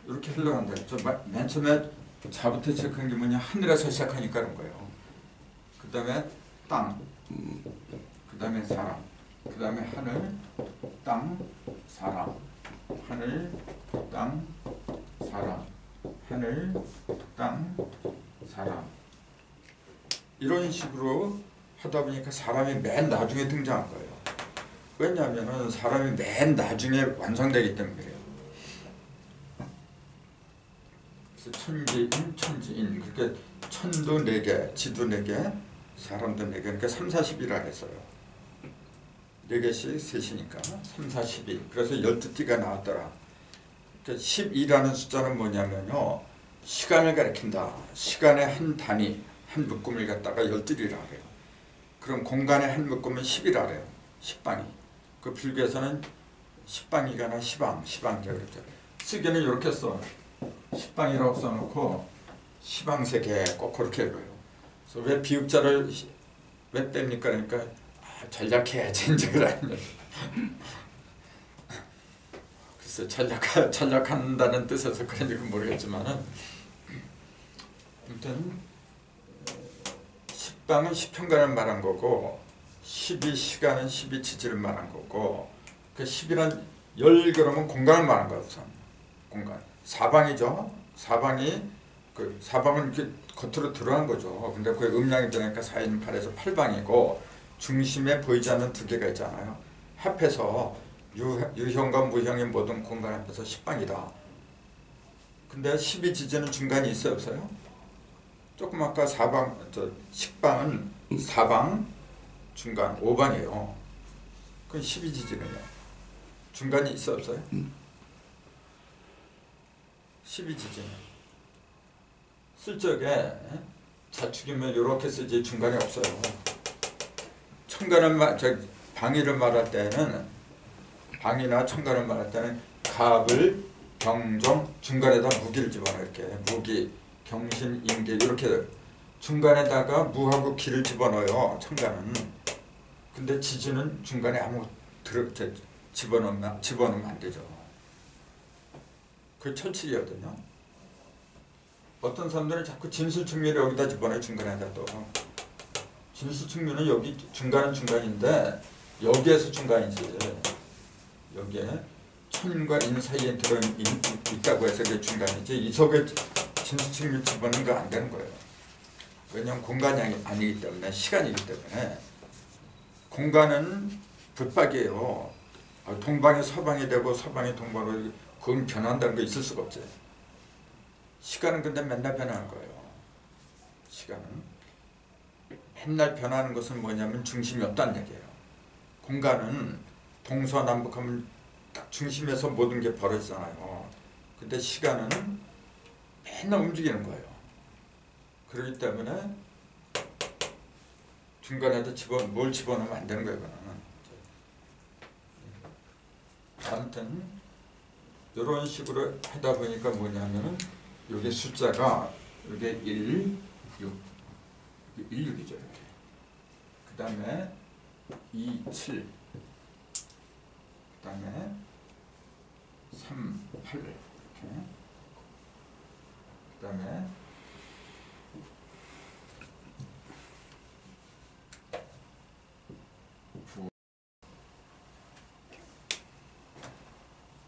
Speaker 1: 이렇게 흘러간다. 맨 처음에 자부터 시작한 게 뭐냐, 하늘에서 시작하니까 그런 거예요. 그 다음에 땅, 그 다음에 사람, 그 다음에 하늘, 땅, 사람, 하늘, 땅, 사람, 하늘, 땅, 사람. 이런 식으로 하다 보니까 사람이 맨 나중에 등장한 거예요. 왜냐하면 사람이 맨 나중에 완성되기 때문에 그래요. 그래서 천지인, 천지인. 그렇게 천도 4개, 지도 4개, 사람도 4개. 그러니까 3, 40이라 했어요. 4개씩 셋이니까 3, 42. 그래서 12띠가 나왔더라. 그러니까 12라는 숫자는 뭐냐면요, 시간을 가리킨다. 시간의 한 단위, 한 묶음을 갖다가 12이라 그래요. 그럼 공간의 한 묶음은 10이라 그래요. 10방이. 그 불교에서는 10방이거나 시방제 그렇죠. 쓰기는 이렇게 써. 10방이라고 써놓고 시방세계 꼭 그렇게 읽어요. 그래서 왜 비읍자를 왜 뺍니까? 그러니까 전략해야지 이제 그러는. 글쎄 전략한다는 뜻에서 그런지 모르겠지만은 아무튼 10방은 10현간을 말한 거고 12시간은 12치질을 말한 거고 그 10이란 10 그러면 공간을 말한 거야. 우선 공간. 사방이죠. 사방이 그 사방은 이렇게 겉으로 들어간 거죠. 근데 그게 음량이 되니까 4인 8에서 8방이고 중심에 보이지 않는 2개가 있잖아요. 합해서 유형과 무형의 모든 공간 합해서 10방이다. 근데 12지지는 중간이 있어요, 없어요? 조금 아까 10방은 4방 중간 5방이에요. 그럼 12지지는요? 중간이 있어 없어요? 12지지는 쓸 적에 자축이면 이렇게 쓰지 중간이 없어요. 방위를 말할 때는 방위나 천간을 말할 때는 갑을 경정 중간에다 무기를 집어넣어. 이렇게 무기 경신 임계 이렇게 중간에다가 무하고 기를 집어넣어요. 천간은. 근데 지지는 중간에 아무 집어넣으면 안 되죠. 그게 철칙이거든요. 어떤 사람들은 자꾸 진술충미를 여기다 집어넣어요. 중간에다 또. 진술충미는 여기 중간은 중간인데 여기에서 중간이지. 여기에 천과 인 사이에 들어있다고 해서 그게 중간이지. 이 속에 진술충미를 집어넣는 거 안 되는 거예요. 왜냐하면 공간이 아니기 때문에, 시간이기 때문에. 공간은 붙박이에요. 동방이 서방이 되고 서방이 동방으로 그건 변한다는 거 있을 수가 없지. 시간은 근데 맨날 변하는 거예요. 시간은 맨날 변하는 것은 뭐냐면 중심이 없다는 얘기예요. 공간은 동서남북하면 딱 중심에서 모든 게 벌어지잖아요. 근데 시간은 맨날 움직이는 거예요. 그렇기 때문에 중간에도 뭘 집어넣으면 안 되는 거예요. 아무튼 이런 식으로 하다 보니까 뭐냐면은 이게 숫자가 이게 1, 6, 16이죠. 이렇게. 그 다음에 2, 7, 그 다음에 3, 8 이렇게. 그 다음에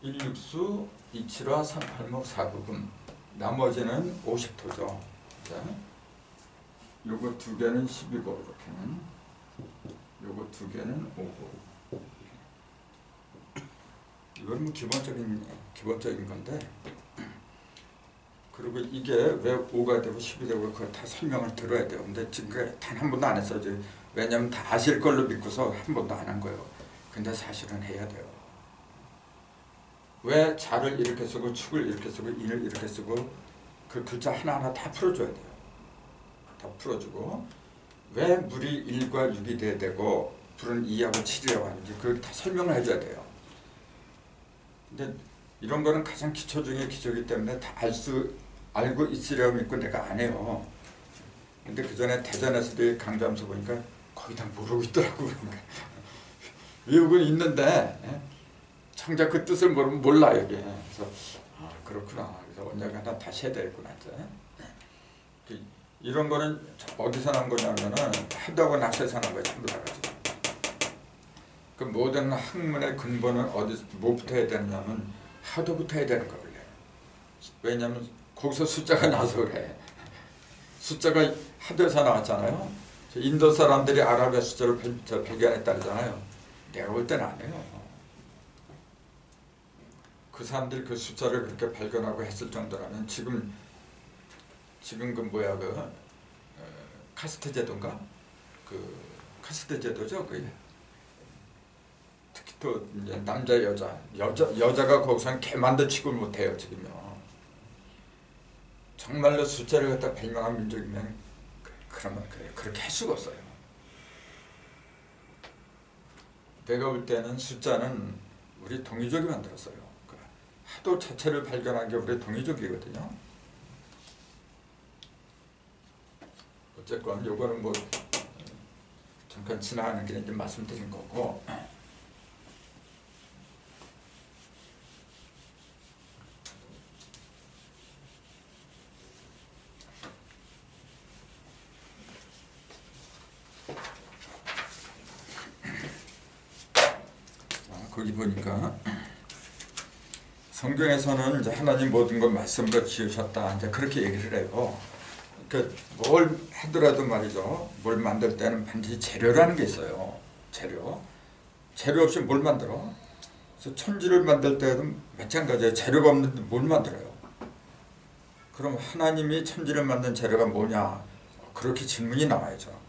Speaker 1: 1육수, 2칠화, 3팔목, 4구금. 나머지는 50토죠. 요거 2개는 10이고 이렇게는. 요거 2개는 5고. 이건 뭐 기본적인 건데. 그리고 이게 왜 5가 되고 10이 되고 그걸 다 설명을 들어야 돼요. 근데 지금 단 한 번도 안 했어요. 왜냐면 다 아실 걸로 믿고서 한 번도 안 한 거예요. 근데 사실은 해야 돼요. 왜 자를 이렇게 쓰고 축을 이렇게 쓰고 인을 이렇게 쓰고 그 글자 하나하나 다 풀어줘야 돼요. 다 풀어주고 왜 물이 1과 6이 돼야 되고 불은 2하고 7이라고 하는지 그걸 다 설명을 해줘야 돼요. 근데 이런 거는 가장 기초 중에 기초이기 때문에 다 알고 있으려고 믿고 내가 안 해요. 근데 그 전에 대전에서도 강좌하면서 보니까 거의 다 모르고 있더라고. 그러니까 외우고는 있는데 정작 그 뜻을 모르면 몰라 여기. 그래서 아 그렇구나. 그래서 언젠가 하나 다시 해야 되겠구나. 이제. 이런 거는 어디서 난 거냐면은 하도하고 낚시에서 난 거예요. 전부 다 가지고. 그 모든 학문의 근본은 뭐부터 해야 되느냐면 하도부터 해야 되는 거예요. 왜냐면 거기서 숫자가 나서 그래. 숫자가 하도에서 나왔잖아요. 인도 사람들이 아랍의 숫자를 발견했다 그러잖아요. 내가 볼 때는 안 해요. 그 사람들이 그 숫자를 그렇게 발견하고 했을 정도라면 지금 그 뭐야 그 카스트 제도인가? 그 카스트 제도죠. 그 특히 또 이제 남자 여자가 거기서는 개만도 취급을 못해요 지금요. 정말로 숫자를 갖다 발명한 민족이면 그러면 그렇게 할 수가 없어요. 내가 볼 때는 숫자는 우리 동이족이 만들었어요. 하도 자체를 발견한 게 우리 동이족이거든요. 어쨌건 요거는 뭐 잠깐 지나가는 길에 좀 말씀드린 거고. 거기 보니까 성경에서는 이제 하나님 모든 걸 말씀으로 지으셨다 이제 그렇게 얘기를 해요. 그러니까 뭘 하더라도 말이죠. 뭘 만들 때는 반드시 재료라는 게 있어요. 재료 없이 뭘 만들어? 그래서 천지를 만들 때도 마찬가지예요. 재료가 없는데 뭘 만들어요? 그럼 하나님이 천지를 만든 재료가 뭐냐? 그렇게 질문이 나와야죠.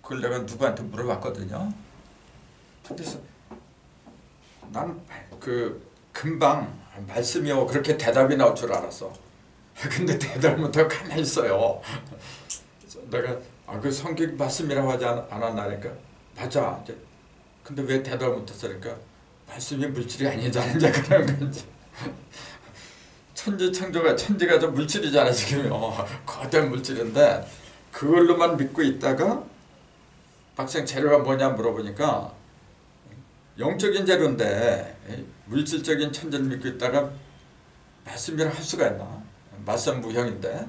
Speaker 1: 그걸 내가 누구한테 물어봤거든요. 그래서 난 금방 말씀이 그렇게 대답이 나올 줄 알았어. 근데 대답을 못하고 가만히 있어요. 내가 그 성경 말씀이라고 하지 않았나니까 맞아. 근데 왜 대답을 못했어? 그러니까 말씀이 물질이 아니잖아. 이제 그런 거지. 천지가 좀 물질이잖아 지금요. 거대한 물질인데 그걸로만 믿고 있다가 막상 재료가 뭐냐 물어보니까 영적인 재료인데 물질적인 천지를 믿고 있다가 말씀이라 할 수가 있나? 말씀 무형인데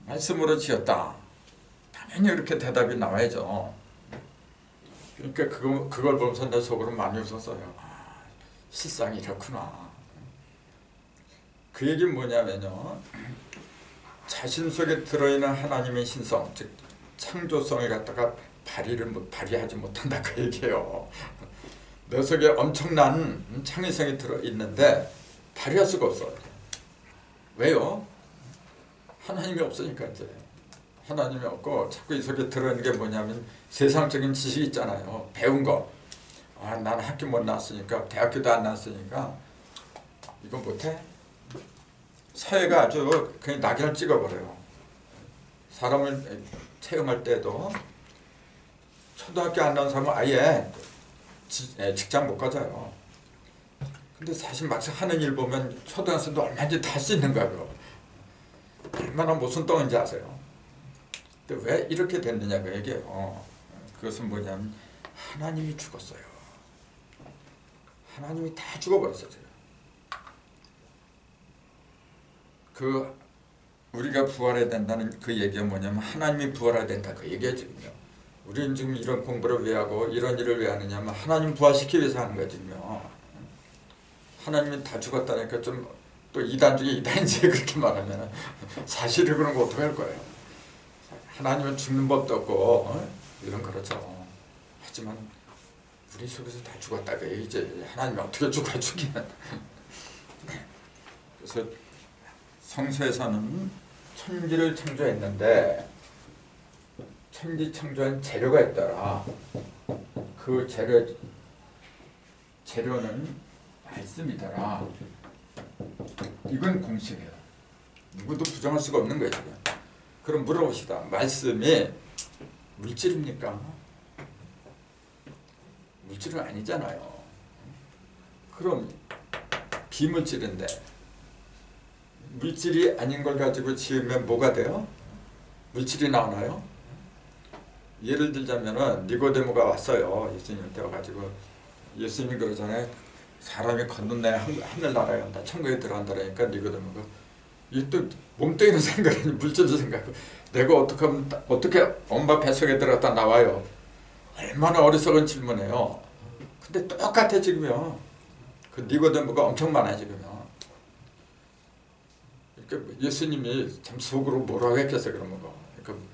Speaker 1: 말씀으로 지었다. 당연히 이렇게 대답이 나와야죠. 그러니까 그걸 보면서 내 속으로 많이 웃었어요. 아, 실상이 이렇구나. 그 얘기는 뭐냐면요. 자신 속에 들어있는 하나님의 신성, 즉 창조성을 갖다가 발휘하지 못한다 그 얘기예요. 내 속에 엄청난 창의성이 들어있는데 발휘할 수가 없어요. 왜요? 하나님이 없으니까 이제. 하나님이 없고 자꾸 이 속에 들어있는 게 뭐냐면 세상적인 지식이 있잖아요. 배운 거. 아, 나는 학교 못 나왔으니까 대학교도 안 나왔으니까 이거 못해? 사회가 아주 그냥 낙인을 찍어버려요. 사람을 채용할 때도 초등학교 안 나온 사람은 아예 직장 못 가져요. 근데 사실 막상 하는 일 보면 초등학생도 얼마든지 다 할 수 있는 거야. 얼마나 무슨 똥인지 아세요? 근데 왜 이렇게 됐느냐 그 얘기예요. 그것은 뭐냐면 하나님이 죽었어요. 하나님이 다 죽어버렸어요. 우리가 부활해야 된다는 그 얘기가 뭐냐면 하나님이 부활해야 된다 그 얘기예요 지금요. 우리는 지금 이런 공부를 왜 하고 이런 일을 왜 하느냐면 하나님 부활시키기 위해서 하는 거예요 지금요. 하나님이 다 죽었다니까 좀 또 이단 중에 이단이지 그렇게 말하면 사실을 그런 거 어떻게 할 거예요. 하나님은 죽는 법도 없고 이런 그렇죠. 하지만 우리 속에서 다 죽었다 그 얘기지. 하나님이 어떻게 죽기는. 그래서 성서에서는 천지를 창조했는데 천지 창조한 재료가 있더라. 그 재료는 말씀이더라. 이건 공식이에요. 누구도 부정할 수가 없는 거예요. 지금. 그럼 물어봅시다. 말씀이 물질입니까? 물질은 아니잖아요. 그럼 비물질인데 물질이 아닌 걸 가지고 지으면 뭐가 돼요? 물질이 나오나요? 예를 들자면은 니고데모가 왔어요. 예수님한테 와가지고 예수님이 그러잖아요. 사람이 건너내야 하늘나라에 간다. 천국에 들어간다. 그러니까 니고데모가 이 또 몸뚱이는 생각하니 물질도 생각하고 내가 어떻게 엄마 뱃속에 들어갔다 나와요. 얼마나 어리석은 질문이에요. 근데 똑같아 지금요. 그 니고데모가 엄청 많아 지금요. 그러니까 예수님이 참 속으로 뭐라고 했겠어 그러면 거. 그러니까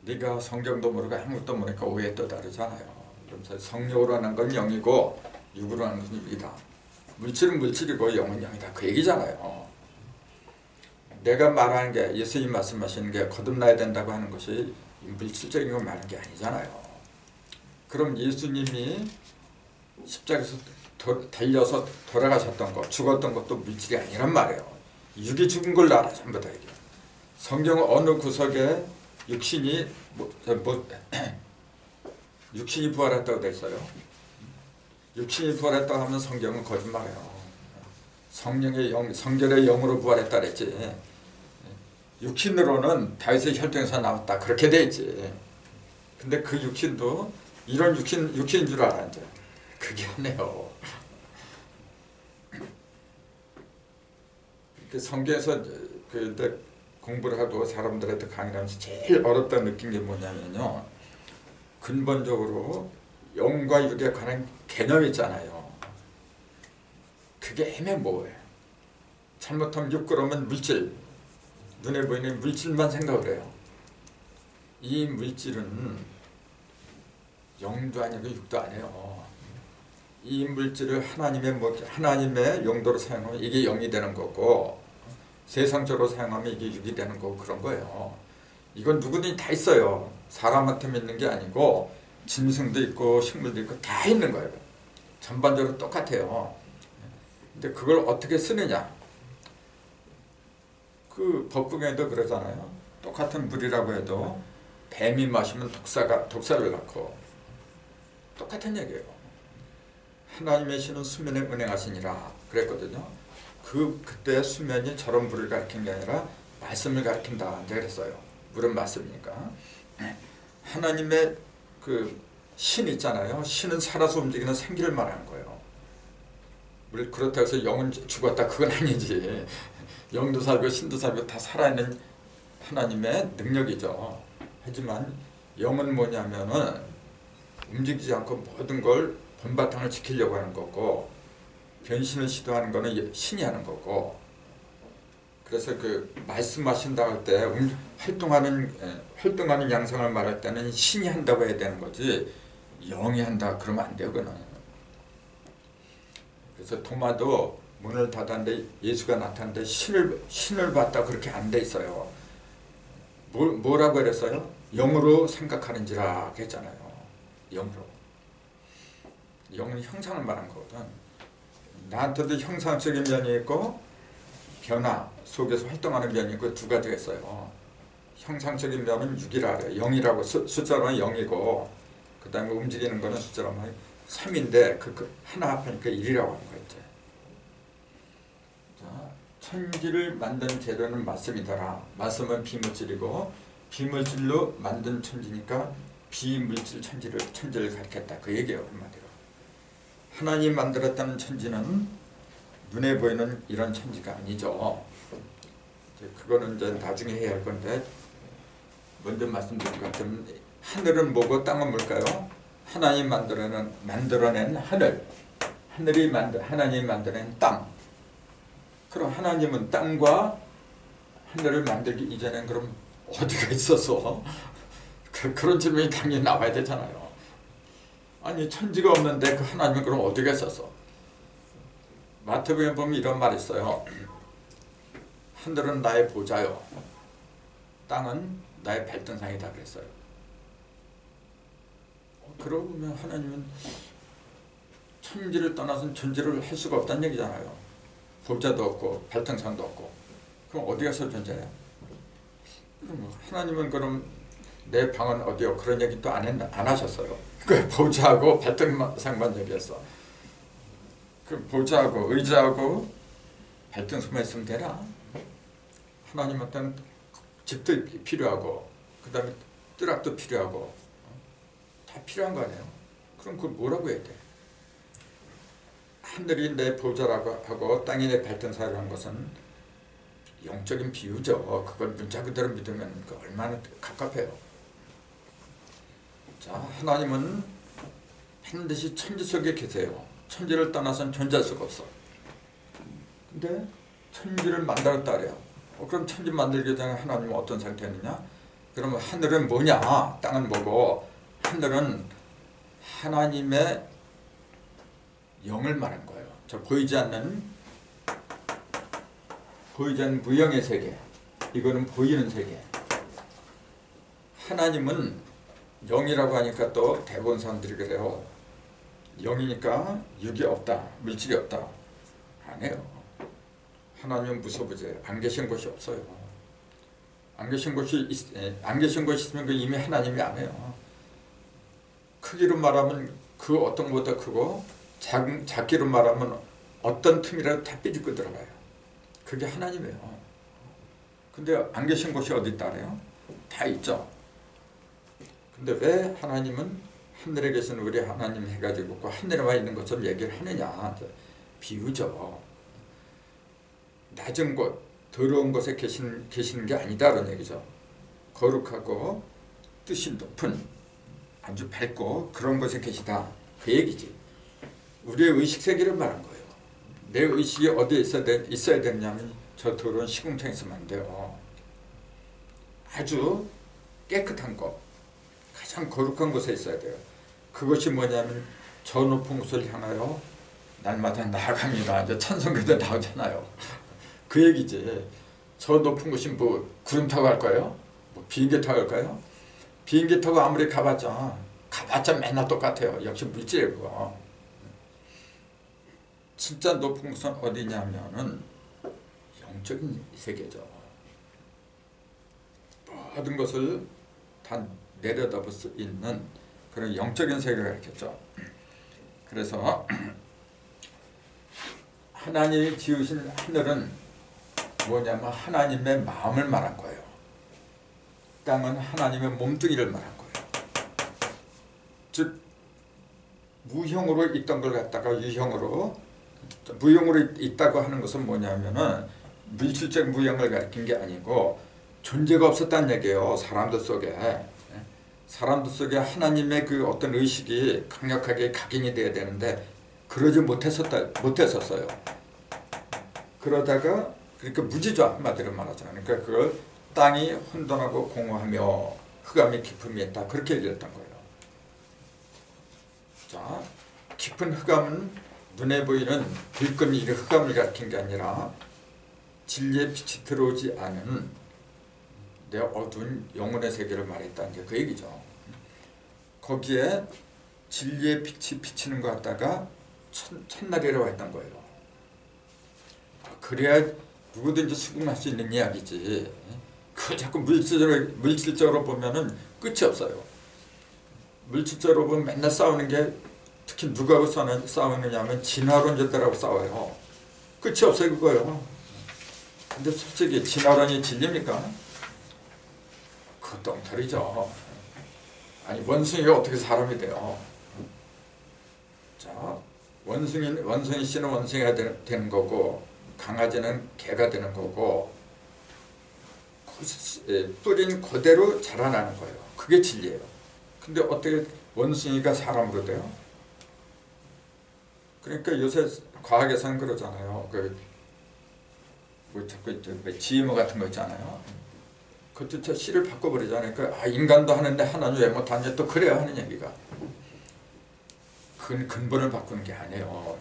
Speaker 1: 네가 성경도 모르고 아무것도 모르니까 오해 또 다르잖아요. 그러면서 성령으로 하는 건 영이고 육으로 하는 건 육이다. 물질은 물질이고 영은 영이다. 그 얘기잖아요. 내가 말하는 게 예수님 말씀하시는 게 거듭나야 된다고 하는 것이 물질적인 걸 말하는 게 아니잖아요. 그럼 예수님이 십자가에서 달려서 돌아가셨던 것, 죽었던 것도 물질이 아니란 말이에요. 육이 죽은 걸로 알아 전부 다 이게. 성경 어느 구석에 육신이 육신이 부활했다고 돼 있어요. 육신이 부활했다고 하면 성경은 거짓말이에요. 성령의 영, 성결의 영으로 부활했다 그랬지. 육신으로는 다윗의 혈통에서 나왔다 그렇게 돼 있지. 근데 그 육신도 이런 육신인 줄 알아 이제. 그게 아니에요. 성경에서 그 공부를 하고 사람들한테 강의를 하면서 제일 어렵다 느낀 게 뭐냐면요. 근본적으로 영과 육에 관한 개념이 있잖아요. 그게 애매모호해. 잘못하면 육 그러면 물질, 눈에 보이는 물질만 생각을 해요. 이 물질은 영도 아니고 육도 아니에요. 이 물질을 하나님의 용도로 사용하면 이게 영이 되는 거고 세상적으로 사용하면 이게 육이 되는 거고 그런 거예요. 이건 누구든지 다 있어요. 사람한테 있는 게 아니고 짐승도 있고 식물도 있고 다 있는 거예요. 전반적으로 똑같아요. 근데 그걸 어떻게 쓰느냐. 그 법국에도 그러잖아요. 똑같은 물이라고 해도 뱀이 마시면 독사를 낳고 똑같은 얘기예요. 하나님의 신은 수면에 운행하시니라 그랬거든요. 그때 수면이 저런 물을 가리킨 게 아니라 말씀을 가리킨다 이제 그랬어요. 물은 말씀이니까. 하나님의 그 신 있잖아요. 신은 살아서 움직이는 생기를 말하는 거예요. 그렇다고 해서 영은 죽었다 그건 아니지. 영도 살고 신도 살고 다 살아있는 하나님의 능력이죠. 하지만 영은 뭐냐면은 움직이지 않고 모든 걸 본바탕을 지키려고 하는 거고 변신을 시도하는 거는 신이 하는 거고 그래서 그 말씀하신다 할 때 활동하는 양상을 말할 때는 신이 한다고 해야 되는 거지 영이 한다 그러면 안 돼요. 그거는. 그래서 도마도 문을 닫았는데 예수가 나타났는데 신을 봤다 그렇게 안 돼 있어요. 뭐라고 그랬어요? 영으로 생각하는지라 그랬잖아요. 영으로. 영은 형상을 말한 거거든. 나한테도 형상적인 면이 있고 변화 속에서 활동하는 면이 있고 두 가지가 있어요. 형상적인 면은 6이라 그래요. 0이라고 숫자로는 0이고 그 다음에 움직이는 거는 숫자로는 3인데 그 하나 합하니까 1이라고 하는 거였죠. 자, 천지를 만든 재료는 말씀이더라. 말씀은 비물질이고 비물질로 만든 천지니까 비물질 천지를 가리켰다. 그 얘기예요. 한마디로. 하나님 만들었다는 천지는 눈에 보이는 이런 천지가 아니죠. 그거는 이제 나중에 해야 할 건데 먼저 말씀드릴 것 같으면 하늘은 뭐고 땅은 뭘까요? 하나님 만들어낸 하늘이 하나님이 만들어낸 땅. 그럼 하나님은 땅과 하늘을 만들기 이전엔 그럼 어디가 있었어? 그런 질문이 당연히 나와야 되잖아요. 아니 천지가 없는데 그 하나님은 그럼 어디가 있었어? 마태복음에 보면 이런 말이 있어요. 하늘은 나의 보좌요. 땅은 나의 발등상이다 그랬어요. 그러고 보면 하나님은 천지를 떠나서는 존재를 할 수가 없다는 얘기잖아요. 보좌도 없고 발등상도 없고 그럼 어디 가서 존재해요? 하나님은 그럼 내 방은 어디요? 그런 얘기 또 안 하셨어요. 그 보좌하고 발등상만 얘기했어. 그 보좌하고 의자하고 발등상만 있으면 되나? 하나님한테는 집도 필요하고 그 다음에 뜨락도 필요하고 다 필요한 거 아니에요? 그럼 그걸 뭐라고 해야 돼? 하늘이 내 보좌라고 하고 땅이 내 발등사라는 것은 영적인 비유죠. 그걸 문자 그대로 믿으면 얼마나 갑갑해요. 자, 하나님은 반드시 천지 속에 계세요. 천지를 떠나서는 존재할 수가 없어. 근데 천지를 만들었다 그래요. 그럼 천지 만들기 전에 하나님은 어떤 상태였느냐? 그러면 하늘은 뭐냐? 땅은 뭐고? 하늘은 하나님의 영을 말한 거예요. 저 보이지 않는 무형의 세계. 이거는 보이는 세계. 하나님은 영이라고 하니까 또 대부분 사람들이 그래요. 영이니까 육이 없다. 물질이 없다. 아니에요. 하나님은 무소부재. 안 계신 곳이 없어요. 안 계신 곳이 있으면 그 이미 하나님이 아니에요. 크기로 말하면 그 어떤 것보다 크고 작기로 말하면 어떤 틈이라도 다 삐집고 들어가요. 그게 하나님이에요. 근데 안 계신 곳이 어디 있다래요? 다 있죠. 근데 왜 하나님은 하늘에 계신 우리 하나님 해가지고 그 하늘에 와 있는 것처럼 얘기를 하느냐? 비유죠. 낮은 곳, 더러운 곳에 계시는 게 아니다 그런 얘기죠. 거룩하고 뜻이 높은 아주 밝고 그런 곳에 계시다 그 얘기지. 우리의 의식세계를 말한 거예요. 내 의식이 어디에 있어야 되냐면 저 더러운 시궁창에 있으면 안 돼요. 아주 깨끗한 곳, 가장 거룩한 곳에 있어야 돼요. 그것이 뭐냐면 저 높은 곳을 향하여 날마다 나아갑니다. 이제 찬송가도 나오잖아요. 그 얘기지. 저 높은 곳이 뭐 구름 타고 갈까요? 뭐 비행기 타고 갈까요? 비행기 타고 아무리 가봤자 맨날 똑같아요. 역시 물질이고. 진짜 높은 곳은 어디냐면은 영적인 세계죠. 모든 것을 다 내려다볼 수 있는 그런 영적인 세계를 가르쳤죠. 그래서 하나님이 지으신 하늘은 뭐냐면 하나님의 마음을 말한 거예요. 땅은 하나님의 몸뚱이를 말한 거예요. 즉 무형으로 있던 걸 갖다가 유형으로, 무형으로 있다고 하는 것은 뭐냐면은 물질적 무형을 가리킨 게 아니고 존재가 없었다는 얘기예요. 사람들 속에 하나님의 그 어떤 의식이 강력하게 각인이 돼야 되는데 그러지 못했었어요. 그러다가 그러니까 무지죠. 한마디로 말하자면. 그러니까 그걸 땅이 혼돈하고 공허하며 흑암의 깊음이 있다. 그렇게 얘기했던 거예요. 자, 깊은 흑암은 눈에 보이는 불끈이 흑암을 가리킨 게 아니라 진리의 빛이 들어오지 않은 내 어두운 영혼의 세계를 말했다는 게 그 얘기죠. 거기에 진리의 빛이 비치는 것 같다가 첫날이라고 했던 거예요. 그래야 누구든지 수긍할 수 있는 이야기지. 그 자꾸 물질적으로 보면은 끝이 없어요. 물질적으로 보면 맨날 싸우는 게 특히 누구하고 싸우느냐 하면 진화론자들하고 싸워요. 끝이 없어요 그거요. 근데 솔직히 진화론이 진리입니까? 그 똥털이죠. 아니 원숭이가 어떻게 사람이 돼요? 자, 원숭이 씨는 원숭이가 되는 거고 강아지는 개가 되는 거고 뿌린 그대로 자라나는 거예요. 그게 진리예요. 근데 어떻게 원숭이가 사람으로 돼요? 그러니까 요새 과학에서는 그러잖아요. 자꾸 GMO 같은 거 있잖아요. 그것도 저 씨를 바꿔버리잖아요. 그러니까 인간도 하는데 하나는 왜 못하냐 또 그래야 하는 얘기가. 근본을 바꾸는 게 아니에요.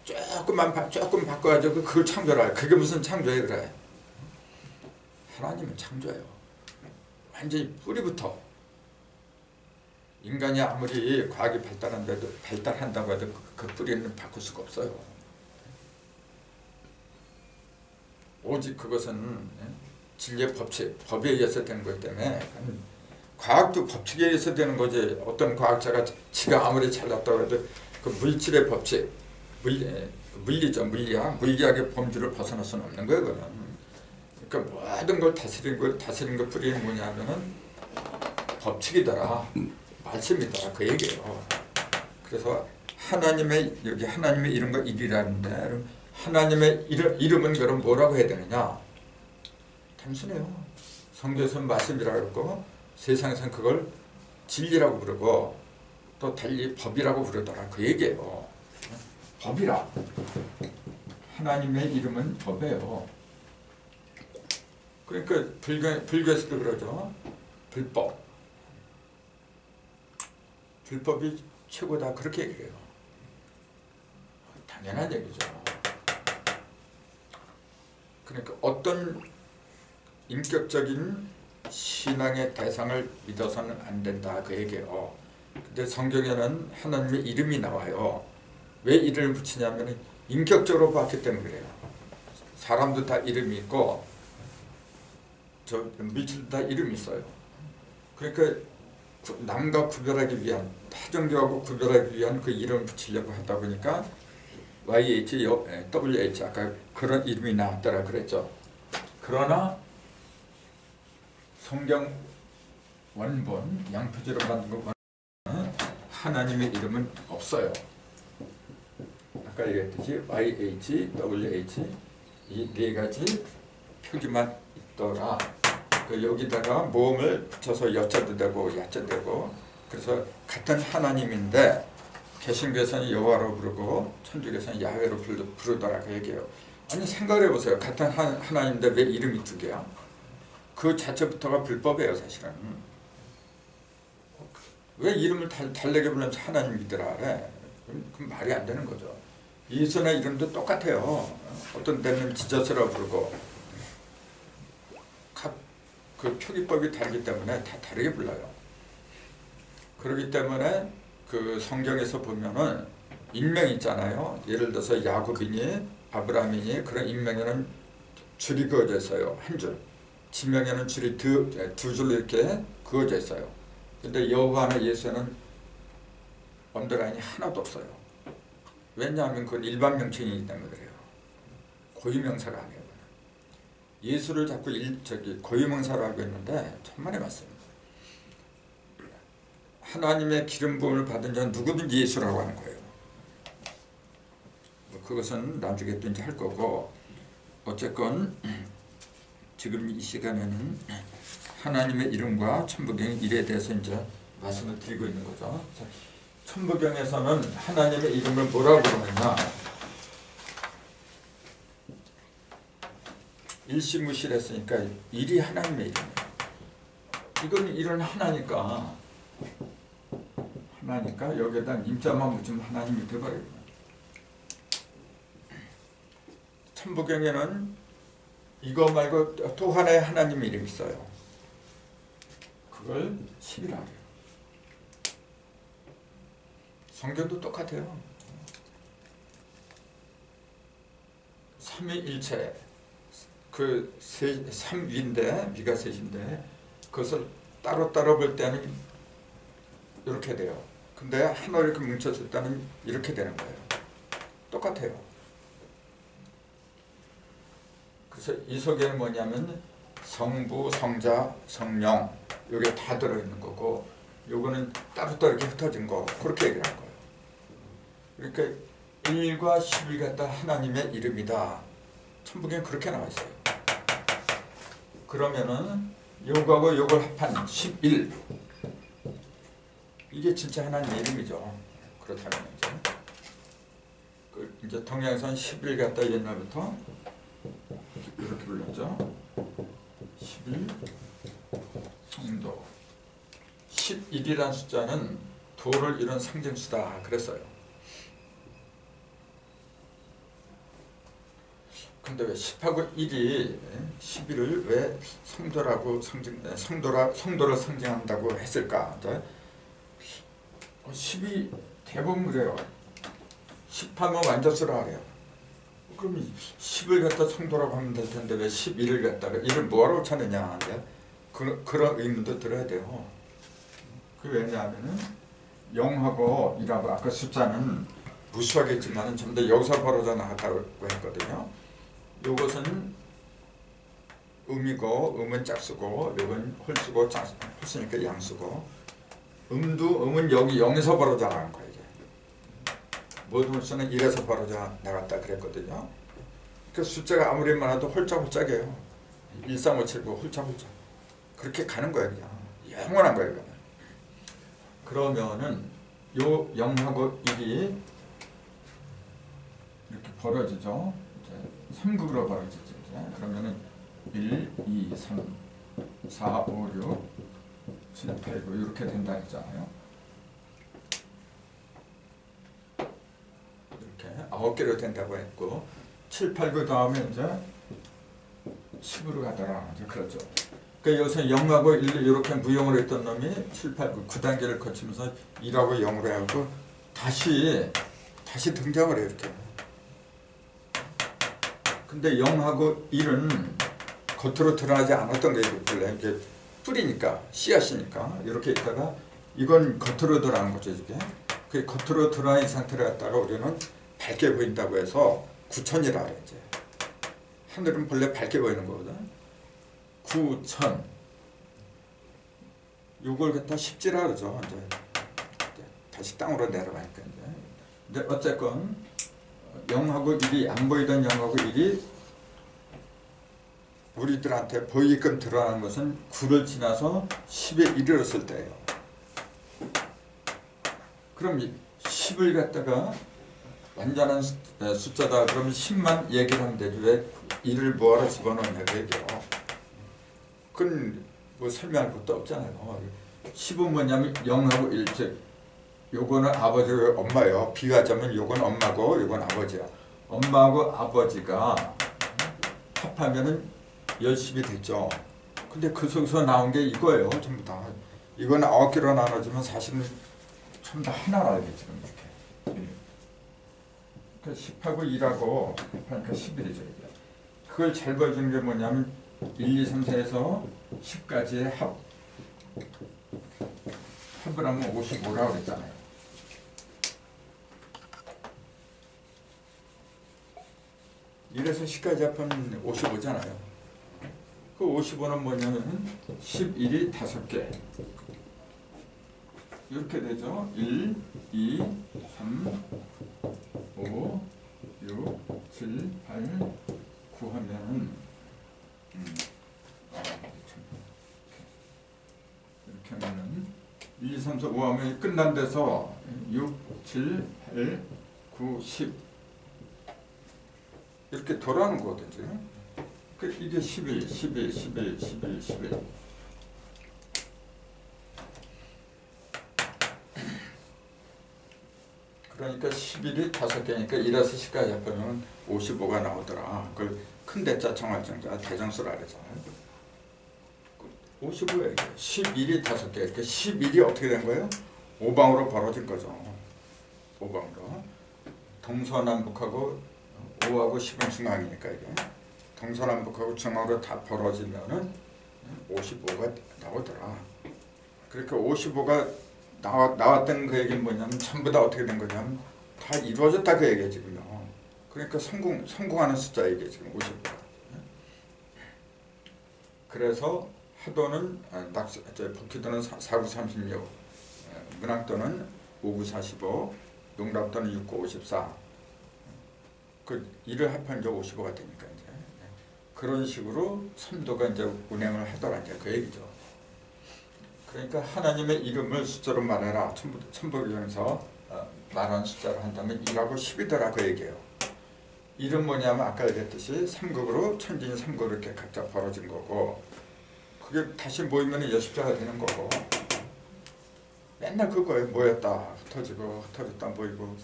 Speaker 1: 조금 바꿔가지고 그걸 창조를 해요. 그게 무슨 창조예요 그래. 하나님은 창조예요. 완전히 뿌리부터. 인간이 아무리 과학이 발달한다고 해도 그 뿌리는 바꿀 수가 없어요. 오직 그것은 진리의 법칙, 법에 의해서 되는 거기 때문에 과학도 법칙에 의해서 되는 거지. 어떤 과학자가 지가 아무리 잘났다고 해도 그 물질의 법칙, 물리죠. 물리학의 범주를 벗어날 수는 없는 거예요. 그거는. 그러니까 모든 걸 다스리는 걸 뿌리는 뭐냐면은 법칙이더라, 말씀이더라, 그 얘기예요. 그래서 하나님의 여기 하나님의 이름과 일이라는데 하나님의 이름은 그럼 뭐라고 해야 되느냐? 단순해요. 성경에서는 말씀이라고 그러고 세상에서는 그걸 진리라고 부르고 또 달리 법이라고 부르더라, 그 얘기예요. 법이라. 하나님의 이름은 법이에요. 그러니까 불교에서도 그러죠. 불법이 최고다, 그렇게 얘기해요. 당연한 얘기죠. 그러니까 어떤 인격적인 신앙의 대상을 믿어서는 안 된다, 그 얘기예요. 근데 성경에는 하나님의 이름이 나와요. 왜 이름을 붙이냐면 인격적으로 봤기 때문에 그래요. 사람도 다 이름이 있고 저 물질도 다 이름이 있어요. 그러니까 남과 구별하기 위한, 타종교하고 구별하기 위한 그 이름을 붙이려고 하다 보니까 YH, WH 아까 그런 이름이 나왔더라 그랬죠. 그러나 성경 원본 양표지로 만든 거 하나님의 이름은 없어요. 아까 얘기했듯이 YH, WH 이 네 가지 표기만 있더라. 그 여기다가 모음을 붙여서 여자도 되고 야자도 되고, 그래서 같은 하나님인데 개신교에서는 여호와로 부르고 천주교에서는 야훼로 부르더라, 그 얘기예요. 아니 생각을 해보세요. 같은 하나님인데 왜 이름이 두 개야? 그 자체부터가 불법이에요, 사실은. 왜 이름을 달래게 부르면서 하나님 믿으라 그래? 그럼 말이 안 되는 거죠. 예수나 이름도 똑같아요. 어떤 데는 지저스라 부르고 그 표기법이 다르기 때문에 다 다르게 불러요. 그렇기 때문에 그 성경에서 보면은 인명 있잖아요. 예를 들어서 야곱이니 아브라함이니 그런 인명에는 줄이 그어져 있어요. 한 줄. 지명에는 줄이 두 줄로 이렇게 그어져 있어요. 근데 여호와나 예수는 언더라인이 하나도 없어요. 왜냐하면 그건 일반 명칭이기 때문에 그래요. 고유명사가 아니에요. 예수를 자꾸 고유명사로 알고 있는데 천만의 말씀. 하나님의 기름 부음을 받은 자는 누구든지 예수라고 하는 거예요. 그것은 나중에 또 이제 할 거고, 어쨌건 지금 이 시간에는 하나님의 이름과 천부경의 일에 대해서 이제 말씀을 드리고 있는 거죠. 천부경에서는 하나님의 이름을 뭐라고 부르느냐? 일시무실했으니까 일이 하나님의 이름이에요. 이건 일은 하나니까 여기에다 임자만 붙이면 하나님이 되버려요. 천부경에는 이거 말고 또 하나의 하나님 이름이 있어요. 그걸 십이라 그래요. 성경도 똑같아요. 삼위일체, 그 삼위인데 미가 셋인데 그것을 따로따로 볼 때는 이렇게 돼요. 근데 하나로 이렇게 뭉쳤을 때는 이렇게 되는 거예요. 똑같아요. 그래서 이 속에는 뭐냐면 성부, 성자, 성령 이게 다 들어있는 거고, 요거는 따로따로 이렇게 흩어진 거, 그렇게 얘기를 한 거예요. 그러니까 1과 10을 갖다 하나님의 이름이다. 천부경에 그렇게 나와 있어요. 그러면은 요거하고 요걸 합한 11, 이게 진짜 하나님의 이름이죠. 그렇다면 이제 동양에서는 11 갖다 옛날부터 이렇게 불렀죠. 11 성도. 11이라는 숫자는 도를 이룬 상징수다 그랬어요. 근데 왜 10하고 1이 11을 왜 성도라고 성도를 상징한다고 했을까? 10이 대부분 그래요. 10하면 완전수라 그래요. 그럼 10을 갖다 성도라고 하면 될 텐데 왜 11을 갖다가 이를 뭐라고 찾느냐. 그런 의문도 들어야 돼요. 그 왜냐하면은 0하고 1하고 아까 숫자는 무수하겠지만 전부 다 여기서 벌어져 나갔다고 했거든요. 요것은 음이고 음은 짝수고 요건 홀수고 홀수니까 양수고 음은 여기 0에서 벌어져 나간 거예요. 모든 홀수는 1에서 벌어져 나갔다 그랬거든요. 그 숫자가 아무리 많아도 홀짝홀짝이에요. 13579 홀짝홀짝 그렇게 가는 거예요. 그냥 영원한 거예요. 그러면. 그러면은 요 0하고 1이 이렇게 벌어지죠. 이제 3극으로 벌어지죠. 이제. 그러면은 1, 2, 3, 4, 5, 6, 7, 8, 9 이렇게 된다 했잖아요. 이렇게 9개로 된다고 했고 7, 8, 9 다음에 이제 10으로 가더라. 이제 그렇죠. 그러니까 여기서 0하고 1을 이렇게 무용을 했던 놈이 7, 8, 9, 9단계를 거치면서 1하고 0으로 해갖고 다시 등장을 해요. 이렇게. 근데 0하고 1은 겉으로 드러나지 않았던 게 원래 이게 뿌리니까 씨앗이니까 이렇게 있다가 이건 겉으로 드러나는 거죠. 이게 그 겉으로 드러난 이 상태를 갖다가 우리는 밝게 보인다고 해서 9천이라 그래. 이제 하늘은 본래 밝게 보이는 거거든. 9천 요걸 갖다 십지라 그러죠. 이제 다시 땅으로 내려가니까 이제. 근데 어쨌건 0하고 1이 안 보이던 0하고 1이 우리들한테 보이게끔 드러나는 것은 9를 지나서 10에 이르렀을 때예요. 그럼 10을 갖다가 완전한 숫자다. 그러면 10만 얘기를 하면 되지. 왜 1을 뭐하러 집어넣냐고 얘기해요. 그건 뭐 설명할 것도 없잖아요. 10은 뭐냐면 0하고 1, 즉 요거는 아버지고 엄마예요. 비가자면 요건 엄마고 요건 아버지야. 엄마하고 아버지가 합하면은 10이 됐죠. 근데 그 속에서 나온 게 이거예요. 전부 다. 이건 9개로 나눠지면 사실은 전부 다 하나라 이게 지금 이렇게. 그러니까 10하고 2라고 하니까 11이죠. 이게. 그걸 잘 보여주는 게 뭐냐면 1, 2, 3, 4에서 10까지의 합을 하면 55라고 그랬잖아요. 이래서 10까지 합하면 55잖아요. 그 55는 뭐냐면 11이 5개 이렇게 되죠. 1, 2, 3, 5, 6, 7, 8, 9 하면은 이렇게 하면은 1, 2, 3, 4, 5 하면 끝난 데서 6, 7, 8, 9, 10 이렇게 돌아가는 거거든요. 이게 11, 11, 11, 11, 11 그러니까 11이 5개니까 1에서 10까지 합하면 55가 나오더라. 그걸 큰 대자 정할정자 대정수라 그러잖아요. 55예요. 11이 5개. 그러니까 11이 어떻게 된 거예요? 5방으로 벌어진 거죠. 5방으로. 동서남북하고 5하고 10은 중앙이니까 이게. 동서남북하고 중앙으로 다 벌어지면은 55가 나오더라. 그러니까 55가 나왔던 그 얘기는 뭐냐면 전부 다 어떻게 된 거냐면 다 이루어졌다 그 얘기야 지금요. 그러니까 성공하는 숫자 얘기야 지금 55가. 그래서 하도는 복희도는 4936, 문학도는 5945, 농락도는 6954. 그 일을 합한 게 55가 되니까 이제 그런 식으로 선도가 이제 운행을 하더라 이제 그 얘기죠. 그러니까 하나님의 이름을 숫자로 말해라. 천부경에서 말한 숫자로 한다면 1하고 10이더라 그 얘기예요. 일은 뭐냐면 아까 얘기했듯이 3극으로 천진이 3극으로 이렇게 각자 벌어진 거고 그게 다시 모이면 10자가 되는 거고 맨날 그거예요. 모였다 흩어지고 흩어졌다 모이고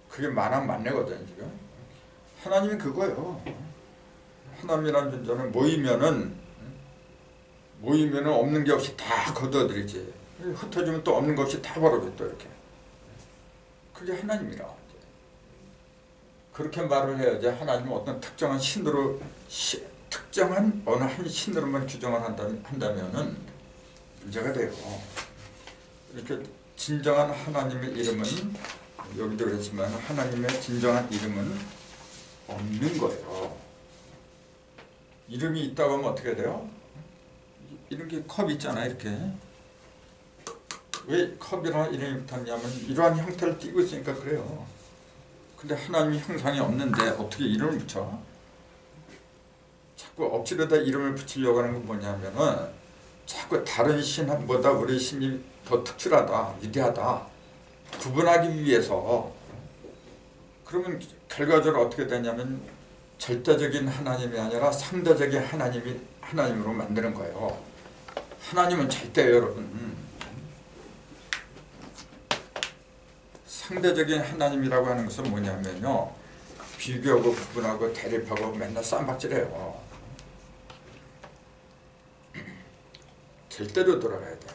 Speaker 1: 그게 만왕 만내거든 지금. 하나님이 그거예요. 하나님이라는 존재는 모이면은 없는 게 없이 다 거둬들이지. 흩어지면 또 없는 것 없이 다 벌어져 또 이렇게. 그게 하나님이라. 그렇게 말을 해야지 하나님은 어떤 특정한 신으로 특정한 어느 한 신으로만 규정을 한다면은 문제가 돼요. 이렇게 진정한 하나님의 이름은 여기도 그랬지만 하나님의 진정한 이름은 없는 거예요. 이름이 있다고 하면 어떻게 돼요? 이렇게 컵 있잖아요. 이렇게 왜 컵이라 이름이 붙었냐면 이러한 형태를 띠고 있으니까 그래요. 근데 하나님의 형상이 없는데 어떻게 이름을 붙여? 자꾸 억지로다 이름을 붙이려고 하는 건 뭐냐면은 자꾸 다른 신보다 우리 신이 더 특출하다, 위대하다 구분하기 위해서. 그러면 결과적으로 어떻게 되냐면 절대적인 하나님이 아니라 상대적인 하나님으로 만드는 거예요. 하나님은 절대예요, 여러분. 상대적인 하나님이라고 하는 것은 뭐냐면요, 비교하고 구분하고 대립하고 맨날 쌈박질해요. 절대로 돌아가야 돼.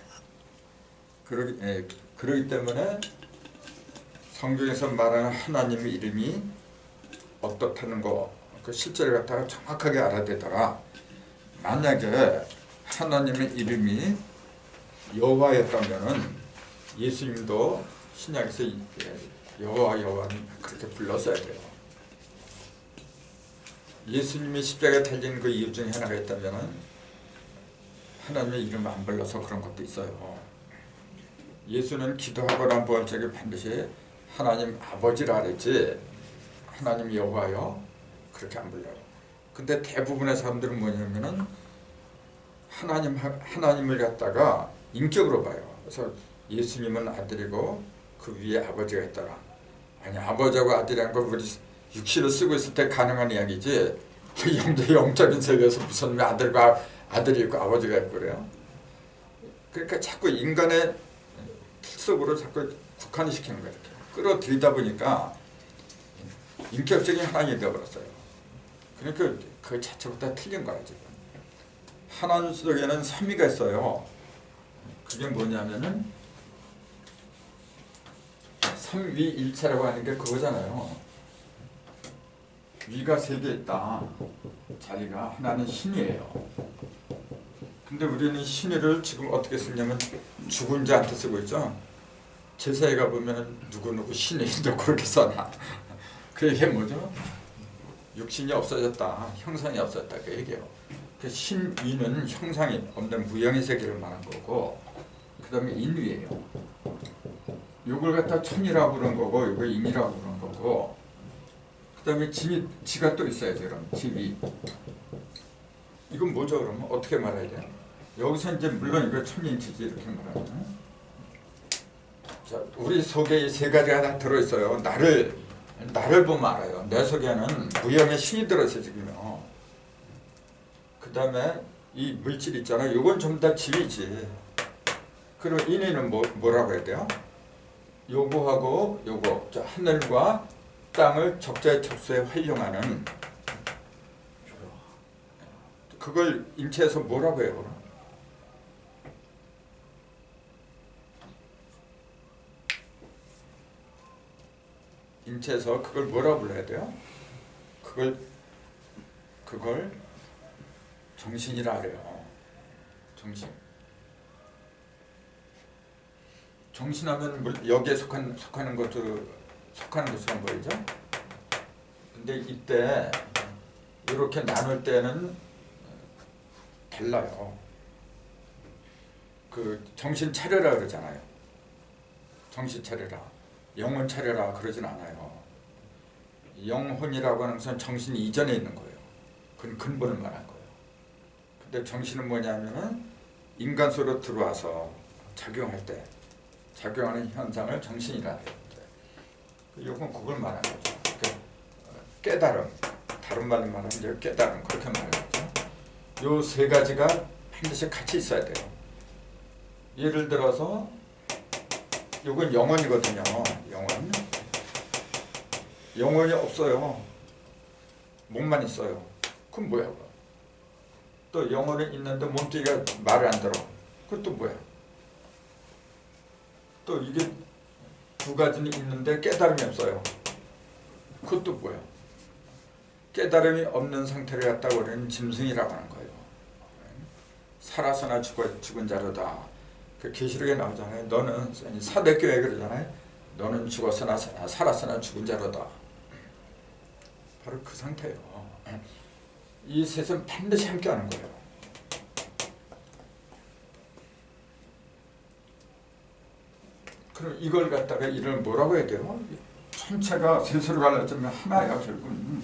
Speaker 1: 그러기 때문에 성경에서 말하는 하나님의 이름이 어떻다는 거, 그 실제를 갖다가 정확하게 알아야 되더라. 만약에 하나님의 이름이 여호와였다면은 예수님도 신약에서 여호와는 그렇게 불렀어야 돼요. 예수님이 십자가에 달린 그 이유 중에 하나가 있다면은 하나님의 이름을 안 불러서 그런 것도 있어요. 예수는 기도하거나 뭐 할 적에 반드시 하나님 아버지라 그랬지 하나님 여호와요 그렇게 안 불러요. 근데 대부분의 사람들은 뭐냐면은 하나님을 갖다가 인격으로 봐요. 그래서 예수님은 아들이고 그 위에 아버지가 있더라. 아니, 아버지하고 아들이란 건 우리 육신을 쓰고 있을 때 가능한 이야기지 영적인 세계에서 무슨 왜 아들이 있고 아버지가 있고 그래요. 그러니까 자꾸 인간의 특성으로 자꾸 국한시키는 거예요. 이렇게 끌어들이다 보니까 인격적인 하나님이 되어버렸어요. 그러니까 그 자체부터 틀린 거야 지금. 하나님 속에는 삼위가 있어요. 그게 뭐냐면은 삼위일체라고 하는 게 그거잖아요. 위가 세 개 있다. 자리가 하나는 신이에요. 근데 우리는 신의를 지금 어떻게 쓰냐면 죽은 자한테 쓰고 있죠. 제사에 가보면 누구누구 신이 너 그렇게 써놔. 그 얘기가 뭐죠? 육신이 없어졌다. 형상이 없어졌다. 그 얘기예요. 그 신위는 형상이 없는 무형의 세계를 말한 거고, 그 다음에 인위예요. 요걸 갖다 천이라고 부른 거고, 요걸 인이라고 부른 거고, 그 다음에 지가 또 있어야죠. 그럼 지위. 이건 뭐죠? 그러면 어떻게 말해야 돼요? 여기서 이제 물론 이거 천인치지 이렇게 말하면, 자, 우리 속에 이 세 가지가 다 들어있어요. 나를 보면 알아요. 내 속에는 무형의 신이 들어있어요 지금요. 그 다음에 이 물질 있잖아요. 이건 전부 다 지위지. 그럼 인위는 뭐라고 해야 돼요? 요거하고 요거, 저 하늘과 땅을 적재적소에 활용하는 그걸 인체에서 뭐라고 해요? 인체에서 그걸 뭐라고 불러야 돼요? 그걸 정신이라 그래요. 정신. 정신하면 여기에 속하는 것처럼 보이죠? 근데 이때 이렇게 나눌 때는 달라요. 그 정신 차려라 그러잖아요. 정신 차려라. 영혼 차려라 그러진 않아요. 영혼이라고 하는 것은 정신 이전에 있는 거예요. 그건 근본을 말한 거예요. 근데 정신은 뭐냐면은 인간 속으로 들어와서 작용할 때 작용하는 현상을 정신이라 해요. 이건 그걸 말하는 거죠. 그러니까 깨달음, 다른 말로 말하면 이제 깨달음 그렇게 말하는 거죠. 요 세 가지가 반드시 같이 있어야 돼요. 예를 들어서 이건 영혼이거든요. 영혼이 없어요. 몸만 있어요. 그럼 뭐야? 또 영혼이 있는데 몸뚱이가 말을 안 들어. 그것도 뭐야? 또 이게 두 가지는 있는데 깨달음이 없어요. 그것도 뭐야? 깨달음이 없는 상태를 갖다가 우리는 짐승이라고 하는 거예요. 살아서나 죽은 자로다. 그 계시록에 나오잖아요. 너는 사대교회 그러잖아요. 너는 죽었으나 살았으나 죽은 자로다. 바로 그 상태예요. 이 셋은 반드시 함께하는 거예요. 그럼 이걸 갖다가 이를 뭐라고 해야 돼요? 전체가 셋으로 갈라지면 하나야. 결국은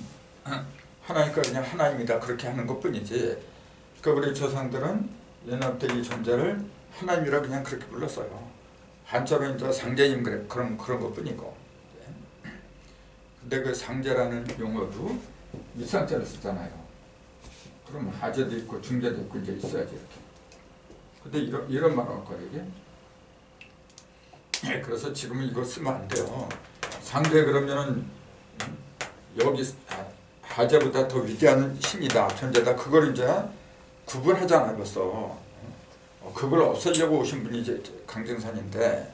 Speaker 1: 하나니까 그냥 하나님이다 그렇게 하는 것뿐이지. 그러니까 우리 조상들은 옛날부터 이 존재를 하나님이라 그냥 그렇게 불렀어요. 한자로 이제 상제님 그런 것뿐이고. 근데 그 상제라는 용어도 밑상자를 쓰잖아요. 그럼 하제도 있고 중제도 있고 이제 있어야지 이렇게. 근데 이런 말을 할 거예요 이게. 그래서 지금은 이거 쓰면 안 돼요. 상대 그러면은 여기 하제보다 더 위대한 신이다 존재다 그걸 이제 구분하잖아요 벌써. 그걸 없애려고 오신 분이 이제 강증선인데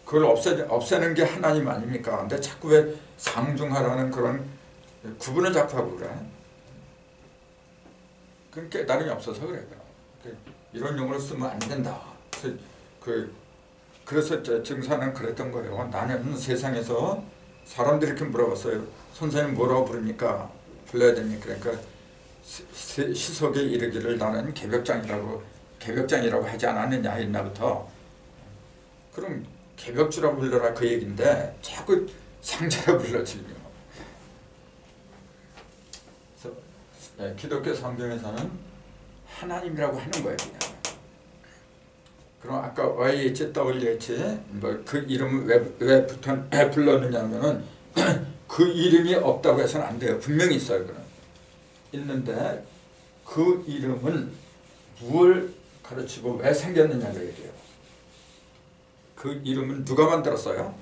Speaker 1: 그걸 없애는 게 하나님 아닙니까? 근데 자꾸 왜 상중하라는 그런 구분을 자꾸 하고 그래. 그건 깨달음이 없어서 그래. 이런 용어를 쓰면 안 된다. 그래서 증사는 그랬던 거예요. 나는 세상에서 사람들이 이렇게 물어봤어요. 선생님 뭐라고 부릅니까? 불러야 됩니까? 그러니까 시속에 이르기를 나는 개벽장이라고 하지 않았느냐 옛날부터. 그럼 개벽주라고 불러라 그 얘기인데 자꾸 상자라고 불러지며. 그래서 기독교 성경에서는 하나님이라고 하는 거예요 그냥. 그럼 아까 YH WH 그 이름을 왜 불렀느냐면은 그 이름이 없다고 해서는 안 돼요. 분명히 있어요. 그럼 있는데 그 이름은 무엇을 가르치고 왜 생겼느냐고 얘기해요. 그 이름은 누가 만들었어요?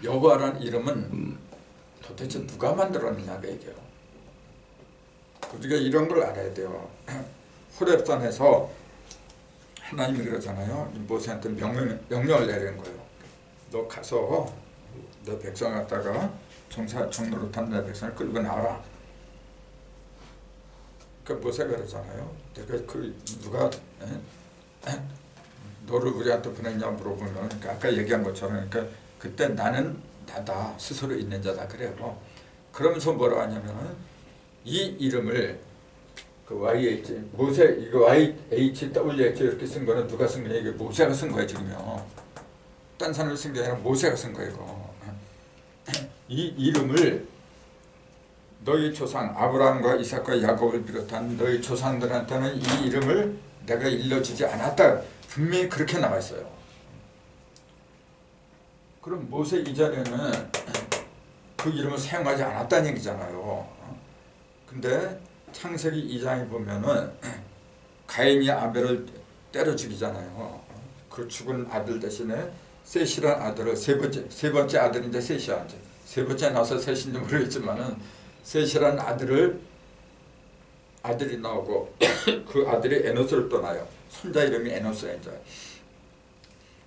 Speaker 1: 여호와라는 이름은 도대체 누가 만들었느냐고 얘기해요. 우리가 이런 걸 알아야 돼요. 호렙산에서 하나님이 그러잖아요. 모세한테 명령을 내리는 거예요. 너 가서 너 백성 갖다가 정노릇한 내 백성을 끌고 나와라. 그 모세가 그러잖아요. 내가 누가 너를 우리한테 보냈냐 물어보면 그러니까 아까 얘기한 것처럼 그러니까 그때 나는 나다 스스로 있는 자다 그래요. 그러면서 뭐라고 하냐면은 이 이름을 그 YH 모세 이거 YHWH 이렇게 쓴 거는 누가 쓴 거냐? 이게 모세가 쓴 거예요 지금요. 딴 사람이 쓴 게 아니라 모세가 쓴 거예요. 이거. 이 이름을 너희 조상 아브라함과 이삭과 야곱을 비롯한 너희 조상들한테는 이 이름을 내가 일러주지 않았다. 분명히 그렇게 나와 있어요. 그럼 모세 이전에는 그 이름을 사용하지 않았다는 얘기잖아요. 근데 창세기 2장에 보면은 가인이 아벨을 때려 죽이잖아요. 그 죽은 아들 대신에 셋이라는 아들을 세 번째 아들인데 셋이야. 세 번째 나서 셋인지 모르겠지만은 셋이라는 아들이 나오고 그 아들이 에노스를 떠나요. 손자 이름이 에노스예요. 이제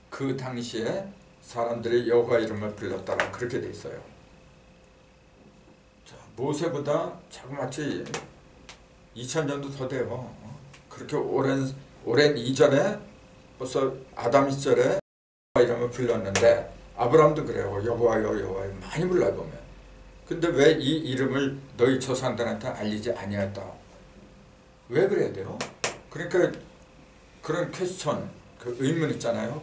Speaker 1: 그 당시에 사람들이 여호와 이름을 불렀다라 그렇게 돼 있어요. 자, 모세보다 자그마치 2000년도 더 돼요. 그렇게 오랜 이전에 벌써 아담 시절에 여호와 이름을 불렀는데 아브라함도 그래요. 여호와여 여호와여 많이 불러요 보면. 근데 왜 이 이름을 너희 조상들한테 알리지 아니했다? 왜 그래야 돼요? 그러니까 그런 퀘스천, 그 의문 있잖아요.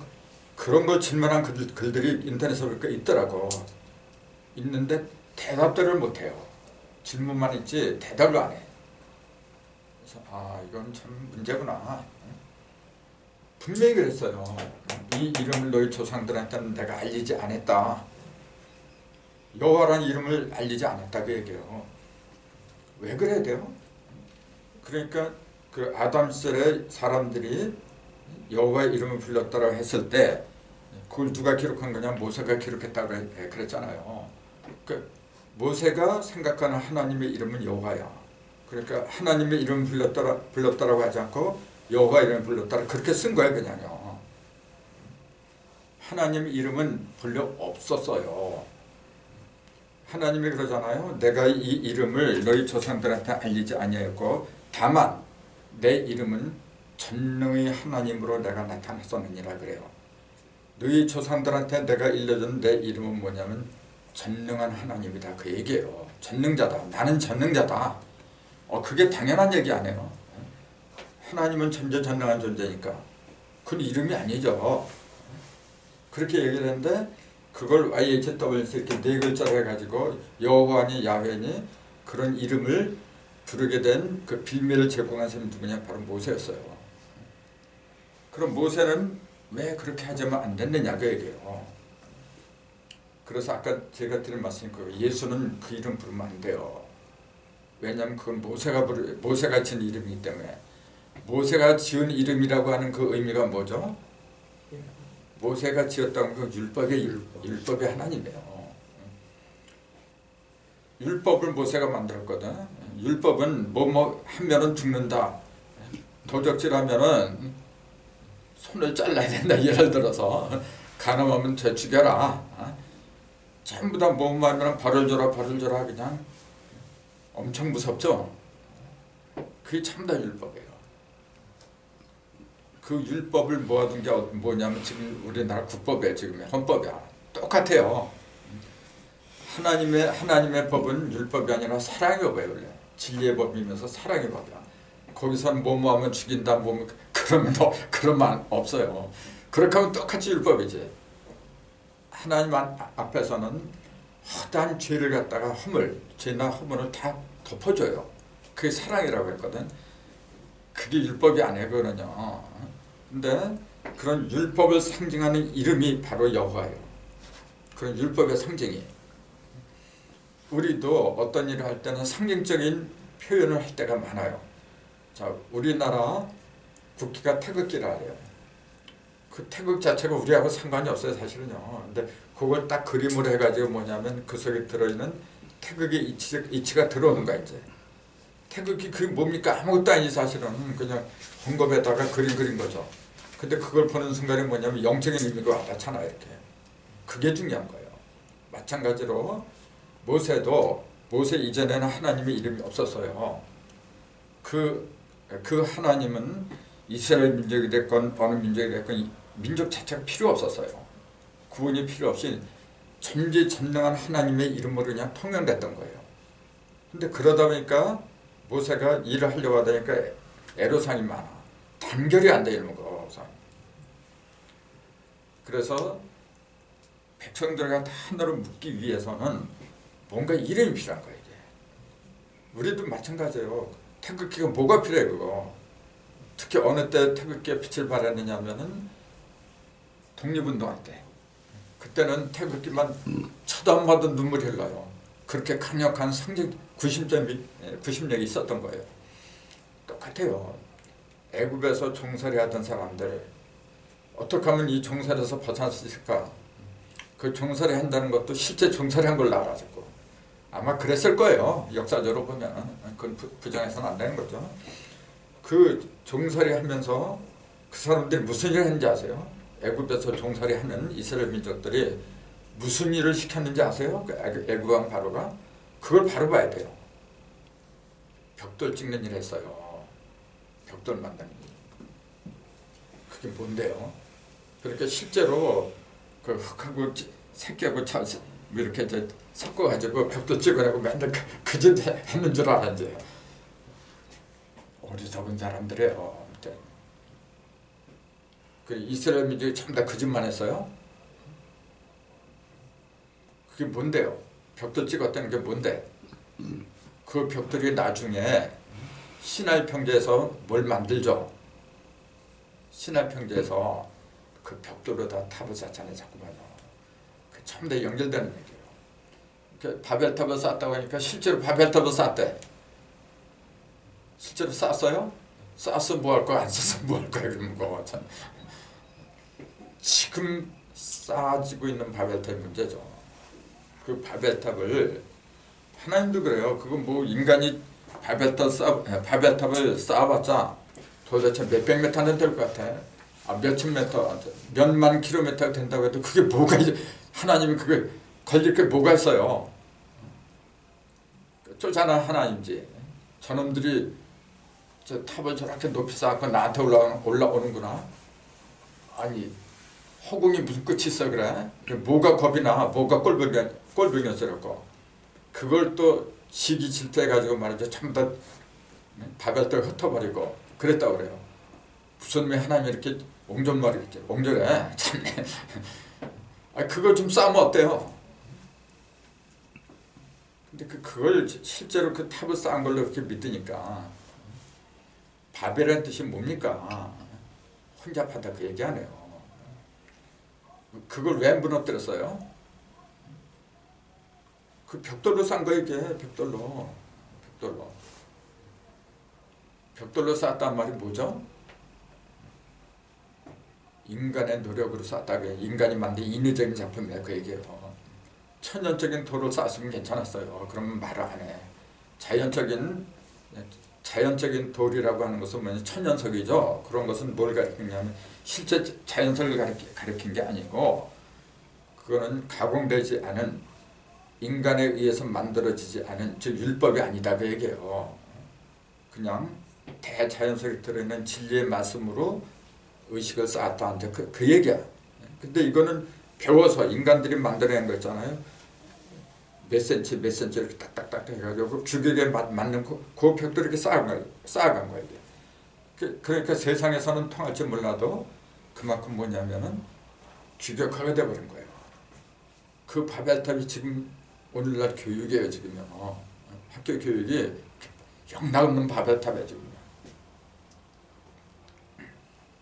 Speaker 1: 그런 걸 질문한 글들이 인터넷에 보니까 있더라고. 있는데 대답들을 못해요. 질문만 있지 대답을 안 해. 그래서 이건 참 문제구나. 분명히 그랬어요. 이 이름을 너희 조상들한테는 내가 알리지 않았다. 여호와라는 이름을 알리지 않았다고 얘기해요. 왜 그래야 돼요? 그러니까 그 아담 시절에 사람들이 여호와의 이름을 불렀다고 했을 때 그걸 누가 기록한 거냐? 모세가 기록했다고 그랬잖아요. 그 모세가 생각하는 하나님의 이름은 여호와야. 그러니까 하나님의 이름을 불렀다라고 하지 않고 여호와 이름을 불렀다라 그렇게 쓴 거예요 그냥요. 하나님의 이름은 본래 없었어요. 하나님이 그러잖아요. 내가 이 이름을 너희 조상들한테 알리지 아니하였고 다만 내 이름은 전능의 하나님으로 내가 나타났었느니라 그래요. 너희 조상들한테 내가 일러준 내 이름은 뭐냐면 전능한 하나님이다 그 얘기예요. 전능자다. 나는 전능자다. 그게 당연한 얘기 아니에요. 하나님은 전지전능한 존재니까 그건 이름이 아니죠. 그렇게 얘기를 했는데 그걸 YHW에서 이렇게 네 글자로 해가지고 여호와니 야훼니 그런 이름을 부르게 된 그 빌미를 제공한 사람이 누구냐? 바로 모세였어요. 그럼 모세는 왜 그렇게 하자면 안 됐느냐 그 얘기예요. 그래서 아까 제가 드린 말씀이 예수는 그 이름 부르면 안 돼요. 왜냐하면 그건 모세가 지은 이름이기 때문에. 모세가 지은 이름이라고 하는 그 의미가 뭐죠? 모세가 지었던 그 율법의 하나님이에요. 율법을 모세가 만들었거든. 율법은 뭐 하면은 죽는다. 도적질하면은 손을 잘라야 된다. 예를 들어서 간음하면 죄 죽여라. 전부 다 뭐만 하면 벌을 줘라 그냥 엄청 무섭죠. 그게 참다 율법이에요. 그 율법을 모아둔 게 뭐냐면 지금 우리나라 국법이에요. 지금 헌법이야. 똑같아요. 하나님의 법은 율법이 아니라 사랑의 법이에요. 원래. 진리의 법이면서 사랑의 법이야. 거기서는 뭐뭐 하면 죽인다 그러면 말 없어요. 그렇게 하면 똑같이 율법이지. 하나님 앞에서는 허다한 죄를 갖다가 죄나 허물을 다 덮어줘요. 그게 사랑이라고 했거든. 그게 율법이 아니에요. 그거는요. 근데 그런 율법을 상징하는 이름이 바로 여호와예요. 그런 율법의 상징이. 우리도 어떤 일을 할 때는 상징적인 표현을 할 때가 많아요. 자, 우리나라 국기가 태극기라 그래요. 그 태극 자체가 우리하고 상관이 없어요, 사실은요. 근데 그걸 딱 그림으로 해가지고 뭐냐면 그 속에 들어있는 태극의 이치가 들어오는 거야, 이제. 태극기 그게 뭡니까? 아무것도 아니지, 사실은. 그냥 헝겊에다가 그린 거죠. 근데 그걸 보는 순간에 뭐냐면 영적인 의미가 와닿잖아, 이렇게. 그게 중요한 거예요. 마찬가지로 모세 이전에는 하나님의 이름이 없었어요. 그 하나님은 이스라엘 민족이 됐건 어느 민족이 됐건 민족 자체가 필요 없었어요. 구분이 필요 없이 전지전능한 하나님의 이름으로 그냥 통용됐던 거예요. 근데 그러다 보니까 모세가 일을 하려고 하다니까 애로사항이 많아. 단결이 안 돼 있는 거. 그래서 백성들과 하나로 묶기 위해서는 뭔가 이름이 필요한 거예요. 이게. 우리도 마찬가지예요. 태극기가 뭐가 필요해 그거. 특히 어느 때 태극기에 빛을 발하느냐 하면은 독립운동할 때. 그때는 태극기만 쳐다봐도 눈물이 흘러요. 그렇게 강력한 상징 구심력이 있었던 거예요. 똑같아요. 애굽에서 종살이 하던 사람들 어떻게 하면 이 종살에서 벗어날 수 있을까? 그 종살이 한다는 것도 실제 종살이 한 걸로 알아듣고 아마 그랬을 거예요. 역사적으로 보면 그건 부정해서는 안 되는 거죠. 그 종살이 하면서 그 사람들이 무슨 일을 했는지 아세요? 애굽에서 종살이 하는 이스라엘 민족들이 무슨 일을 시켰는지 아세요? 애굽 왕 바로가 그걸 바로 봐야 돼요. 벽돌 찍는 일을 했어요. 벽돌 만드는 일. 그게 뭔데요? 그렇게 실제로 그 흙하고 새끼하고 이렇게 이제 섞어가지고 벽돌 찍으라고 맨날 그 짓 했는 줄 알았지. 어리석은 사람들이에요. 그 이스라엘 민족이 전부 다 그 짓만 했어요. 그게 뭔데요? 벽돌 찍었다는 게 뭔데? 그 벽돌이 나중에 시나이 평지에서 뭘 만들죠? 시나이 평지에서 그 벽돌에다 탑을 쌓잖아요, 자꾸만요. 그 전부 다 연결되는 얘기예요. 그 바벨탑을 쌓았다고 하니까 실제로 바벨탑을 쌓았대. 실제로 쌓았어요? 쌓았어 뭐 할 거야? 안 쌓았어 뭐 할 거야? 그러면 거 참. 지금 쌓아지고 있는 바벨탑의 문제죠. 그 바벨탑을 하나님도 그래요. 그건 뭐 인간이 바벨탑을 쌓아봤자 도대체 몇백 미터는 될 것 같아. 몇천 미터, 몇만 킬로미터가 된다고 해도 그게 뭐가 이제 하나님이 그게 걸릴 게 뭐가 있어요. 쪼잔한 하나님지. 저놈들이 저 탑을 저렇게 높이 쌓고 나한테 올라오는구나. 아니 허공이 무슨 끝이 있어 그래? 뭐가 겁이 나? 뭐가 꼴불견스럽고 그걸 또 시기 질투해가지고 말이죠. 전부 다 바벨탑을 흩어버리고 그랬다고 그래요. 무슨 왜 하나님이 이렇게 옹졸말이겠지. 옹졸해. 참네. 아 그걸 좀 싸면 어때요? 근데 그걸 실제로 그 탑을 쌓은 걸로 이렇게 믿으니까 바벨이라는 뜻이 뭡니까? 혼잡하다 그 얘기 안 해요. 그걸 왜 무너뜨렸어요? 그 벽돌로 쌓은 거 이게 벽돌로 쌓았단 말이 뭐죠? 인간의 노력으로 쌓았다고 해요. 인간이 만든 인위적인 작품이라 그 얘기예요. 천연적인 돌을 쌓았으면 괜찮았어요. 그러면 말을 안 해. 자연적인 돌이라고 하는 것은 뭐냐 천연석이죠. 그런 것은 뭘 가리키냐면 실제 자연석을 가리킨 게 아니고 그거는 가공되지 않은 인간에 의해서 만들어지지 않은 즉 율법이 아니다 그 얘기예요. 그냥 대자연석이 들어있는 진리의 말씀으로 의식을 쌓았다 한데 그 얘기야. 근데 이거는 배워서 인간들이 만들어낸 거 있잖아요. 몇 센치 이렇게 딱딱딱 해가지고 주객에 맞는 그 벽도 이렇게 쌓아간 거야 이게. 그러니까 세상에서는 통할지 몰라도 그만큼 뭐냐면은 규격화가 돼버린 거예요. 그 바벨탑이 지금 오늘날 교육이에요 지금요. 학교 교육이 영락없는 바벨탑이에요 지금.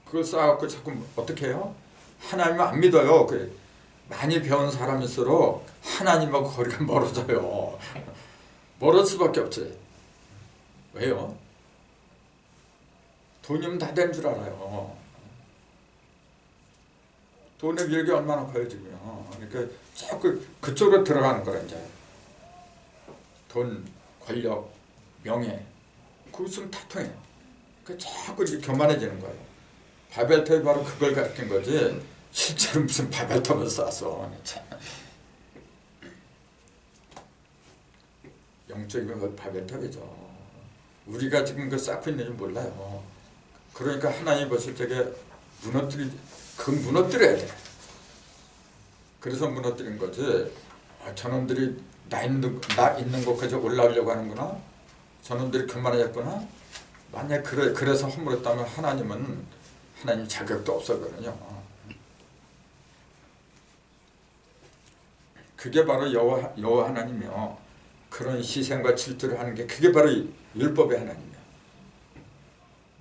Speaker 1: 그걸 쌓아갖고 자꾸 어떻게 해요? 하나님을 안 믿어요. 많이 배운 사람일수록 하나님하고 거리가 멀어져요. 멀을 수밖에 없지. 왜요? 돈이면 다 된 줄 알아요. 돈의 위력이 얼마나 커요 지금요. 그러니까 자꾸 그쪽으로 들어가는 거라 이제. 돈, 권력, 명예 그거 있으면 다 통해. 그러니까 자꾸 이렇게 교만해지는 거예요. 바벨탑이 바로 그걸 가르친 거지. 실제로 무슨 바벨탑을 쌓았어. 영적인 건 바벨탑이죠. 우리가 지금 그 쌓고 있는지 몰라요. 그러니까 하나님 보실 적에 무너뜨려야 돼. 그래서 무너뜨린 거지. 저놈들이 나 있는 곳까지 올라오려고 하는구나. 저놈들이 그만하겠구나. 만약 그래서 허물었다면 하나님 자격도 없었거든요. 그게 바로 여호와 하나님이요. 그런 희생과 질투를 하는 게 그게 바로 율법의 하나님이야.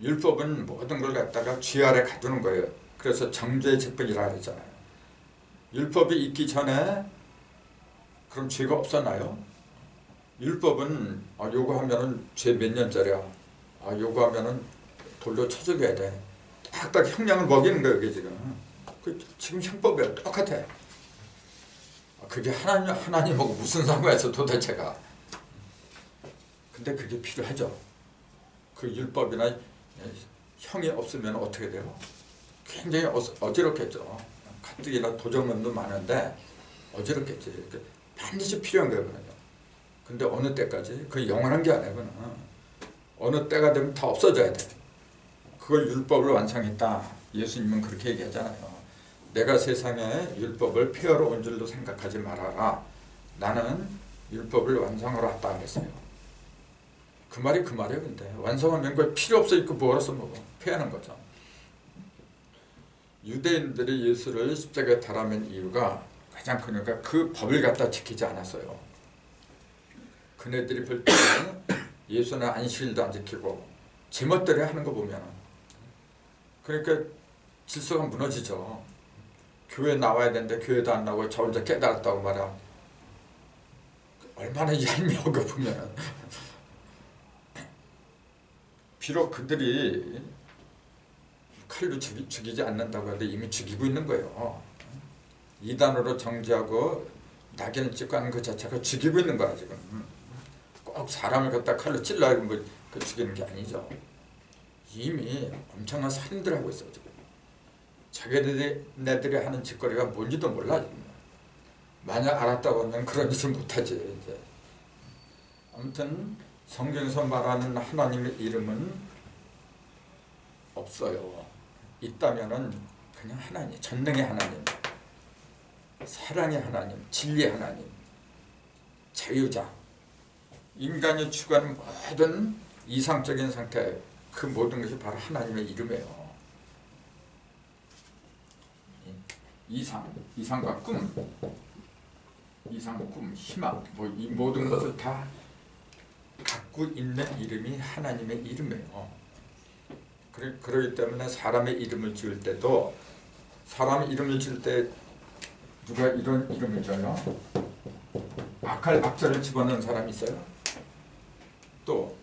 Speaker 1: 율법은 모든 걸 갖다가 쥐 아래 가두는 거예요. 그래서 정죄의 직분이라 그러잖아요. 율법이 있기 전에 그럼 죄가 없었나요? 율법은 요거 하면은 죄 몇 년짜리야. 요거 하면은 돌로 쳐 죽여야 돼. 딱딱 형량을 먹이는 거예요, 이게 지금. 지금 형법이야. 똑같아. 그게 하나님하고 무슨 상관이 있어 도대체가. 근데 그게 필요하죠. 그 율법이나 형이 없으면 어떻게 돼요? 굉장히 어지럽겠죠. 가뜩이나 도적놈도 많은데 어지럽겠지. 반드시 필요한 거거든요. 근데 어느 때까지? 그 영원한 게 아니구나. 어느 때가 되면 다 없어져야 돼. 그걸 율법을 완성했다. 예수님은 그렇게 얘기하잖아요. 내가 세상에 율법을 폐허로 온 줄도 생각하지 말아라. 나는 율법을 완성하러 왔다 그랬어요. 그 말이 그 말이에요. 근데 완성하면 그 필요 없어 있고 뭐라서 먹어. 폐하는 거죠. 유대인들이 예수를 십자가에 달아맨 이유가 가장 크니까 그 법을 갖다 지키지 않았어요. 그네들이 볼 때는 예수는 안식일도 안 지키고 제멋대로 하는 거 보면 그러니까 질서가 무너지죠. 교회 나와야 되는데 교회도 안 나오고 저 혼자 깨달았다고 말이야. 얼마나 얄미워 그 보면. 비록 그들이 칼로 죽이지 않는다고 하는데 이미 죽이고 있는 거예요. 이단으로 정죄하고 낙인을 찍고 하는 것 자체가 죽이고 있는 거야 지금. 꼭 사람을 갖다 칼로 찔러야 죽이는 게 아니죠. 이미 엄청난 살인들 하고 있어 지금. 자기네들이 하는 짓거리가 뭔지도 몰라 지금. 만약 알았다고 하면 그런 짓을 못하지 이제. 아무튼 성경에서 말하는 하나님의 이름은 없어요. 있다면은 그냥 하나님, 전능의 하나님, 사랑의 하나님, 진리의 하나님, 자유자, 인간이 추구하는 모든 이상적인 상태, 그 모든 것이 바로 하나님의 이름이에요. 이상과 꿈, 희망, 이 모든 것을 다 갖고 있는 이름이 하나님의 이름이에요. 그렇기 때문에 사람의 이름을 지을 때도, 사람의 이름을 지을 때 누가 이런 이름을 줘요? 악자를 집어넣는 사람이 있어요? 또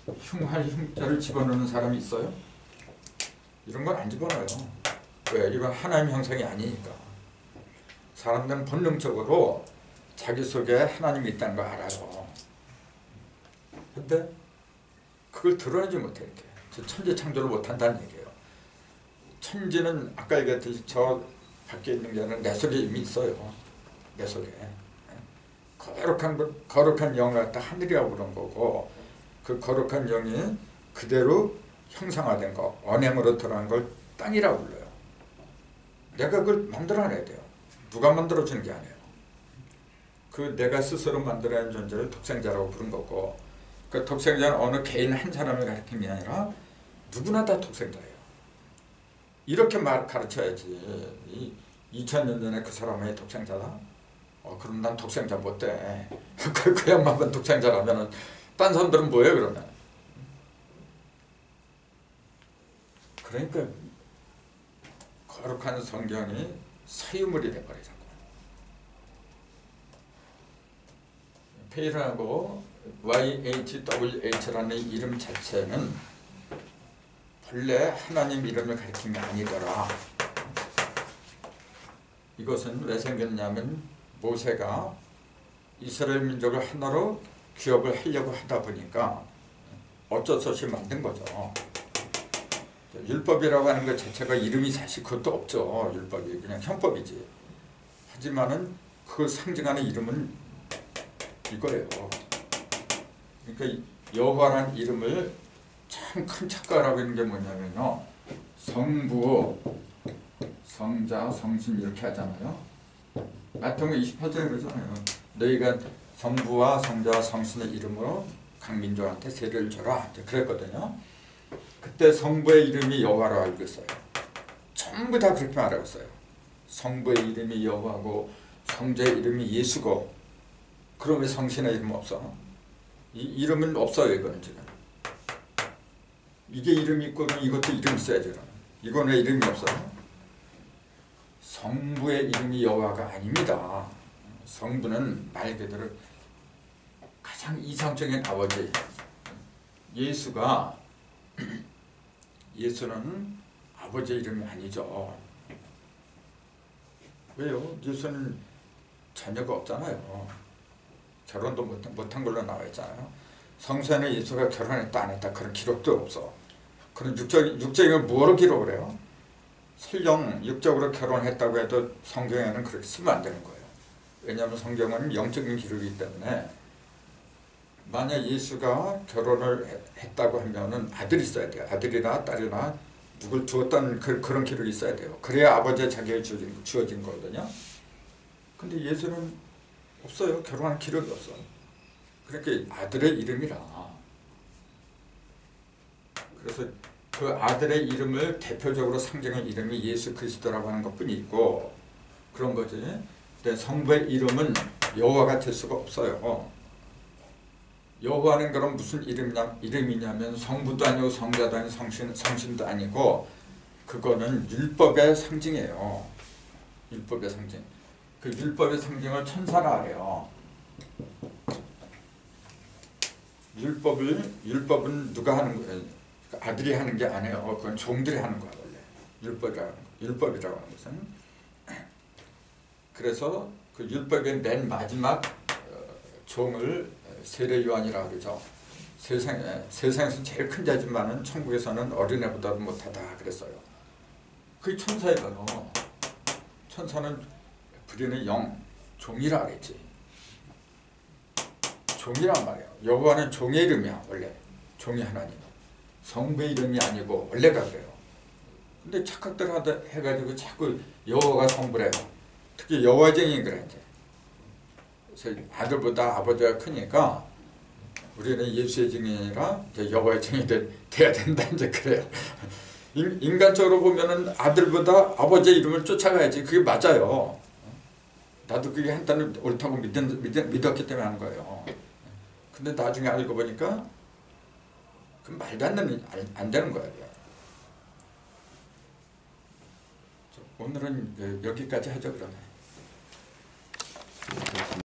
Speaker 1: 흉자를 집어넣는 사람이 있어요? 이런 건 안 집어넣어요. 왜? 이건 하나님 형상이 아니니까. 사람들은 본능적으로 자기 속에 하나님이 있다는 걸 알아요. 근데 그걸 드러내지 못해. 이렇게 천지 창조를 못한다는 얘기예요. 천지는 아까 얘기했듯이 저 밖에 있는 게 아니라 내 속에 이미 있어요. 내 속에. 거룩한 영을 갖다 하늘이라고 그런 거고, 그 거룩한 영이 그대로 형상화된 거, 언행으로 드러난 걸 땅이라고 불러요. 내가 그걸 만들어내야 돼요. 누가 만들어주는 게 아니에요. 그 내가 스스로 만들어낸 존재를 독생자라고 부른 거고, 그 독생자는 어느 개인 한 사람을 가리키는 게 아니라 누구나 다 독생자예요. 이렇게 가르쳐야지. 2000년 전에 그 사람이 독생자다? 그럼 난 독생자 못 돼. 그 양반만 독생자라면 딴 사람들은 뭐예요 그러면? 그러니까 거룩한 성경이 서유물이 돼버리자고. 페이라고 YHWH라는 이름 자체는 본래 하나님 이름을 가리키는 게 아니더라. 이것은 왜 생겼냐면 모세가 이스라엘 민족을 하나로 기업을 하려고 하다 보니까 어쩔 수 없이 만든 거죠. 율법이라고 하는 것 자체가 이름이 사실 그것도 없죠. 율법이 그냥 형법이지. 하지만은 그 상징하는 이름은 이거예요. 그러니까 여호와라는 이름을 참 큰 착각을 하고 있는 게 뭐냐면요, 성부, 성자, 성신 이렇게 하잖아요. 마태복음 28절에 그러잖아요. 너희가 성부와 성자와 성신의 이름으로 강민족한테 세례를 줘라. 그랬거든요. 그때 성부의 이름이 여호와라고 알고 있어요. 전부 다 그렇게 말하고 있어요. 성부의 이름이 여호와고 성자의 이름이 예수고, 그럼 왜 성신의 이름 없어? 이 이름은 없어요. 이거는 지금. 이게 이름이 있고 이것도 이름 있어야죠. 이건 왜 이름이 없어요? 성부의 이름이 여호와가 아닙니다. 성부는 말 그대로 가장 이상적인 아버지. 예수는 아버지의 이름이 아니죠. 왜요? 예수는 자녀가 없잖아요. 결혼도 못한 걸로 나와 있잖아요. 성서에는 예수가 결혼했다 안 했다 그런 기록도 없어. 그런 육적인 뭐로 기록을 해요? 설령 육적으로 결혼했다고 해도 성경에는 그렇게 쓰면 안 되는 거예요. 왜냐하면 성경은 영적인 기록이기 때문에 만약 예수가 결혼을 했다고 하면은 아들이 있어야 돼요. 아들이나 딸이나 누굴 두었다는 그런 기록이 있어야 돼요. 그래야 아버지의 자격이 주어진 거거든요. 근데 예수는 없어요. 결혼한 기록이 없어. 그러니까 아들의 이름이라. 그래서 그 아들의 이름을 대표적으로 상징한 이름이 예수 그리스도라고 하는 것뿐이 있고 그런 거지. 근데 성부의 이름은 여호와가 될 수가 없어요. 여호와는 그럼 무슨 이름이냐면 성부도 아니고 성자도 아니고 성신도 아니고 그거는 율법의 상징이에요. 율법의 상징. 그 율법의 상징을 천사라 그래요. 율법은 누가 하는 거예요? 아들이 하는 게 아니에요. 그건 종들이 하는 거야 원래. 율법이라고 하는 것은. 그래서 그 율법의 맨 마지막 종을 세례 요한이라고 그러죠. 세상에서 제일 큰 자지만은 천국에서는 어린애보다도 못하다 그랬어요. 그게 천사이거든요. 천사는 부리는 영, 종이라 그랬지. 종이란 말이에요. 여호와는 종의 이름이야. 원래 종이 하나님. 성부의 이름이 아니고 원래가 그래요. 근데 착각들 하다 해가지고 자꾸 여호와가 성부래요. 특히 여호와쟁이 그래 이제. 그래서 아들보다 아버지가 크니까 우리는 예수의 증인이라 여호와의 증인이 돼야 된다 이제 그래요. 인간적으로 보면은 아들보다 아버지의 이름을 쫓아가야지. 그게 맞아요. 나도 그게 한때는 옳다고 믿었기 때문에 하는 거예요. 근데 나중에 알고 보니까 그 말도 안 되는 거예요. 오늘은 여기까지 하죠 그러면.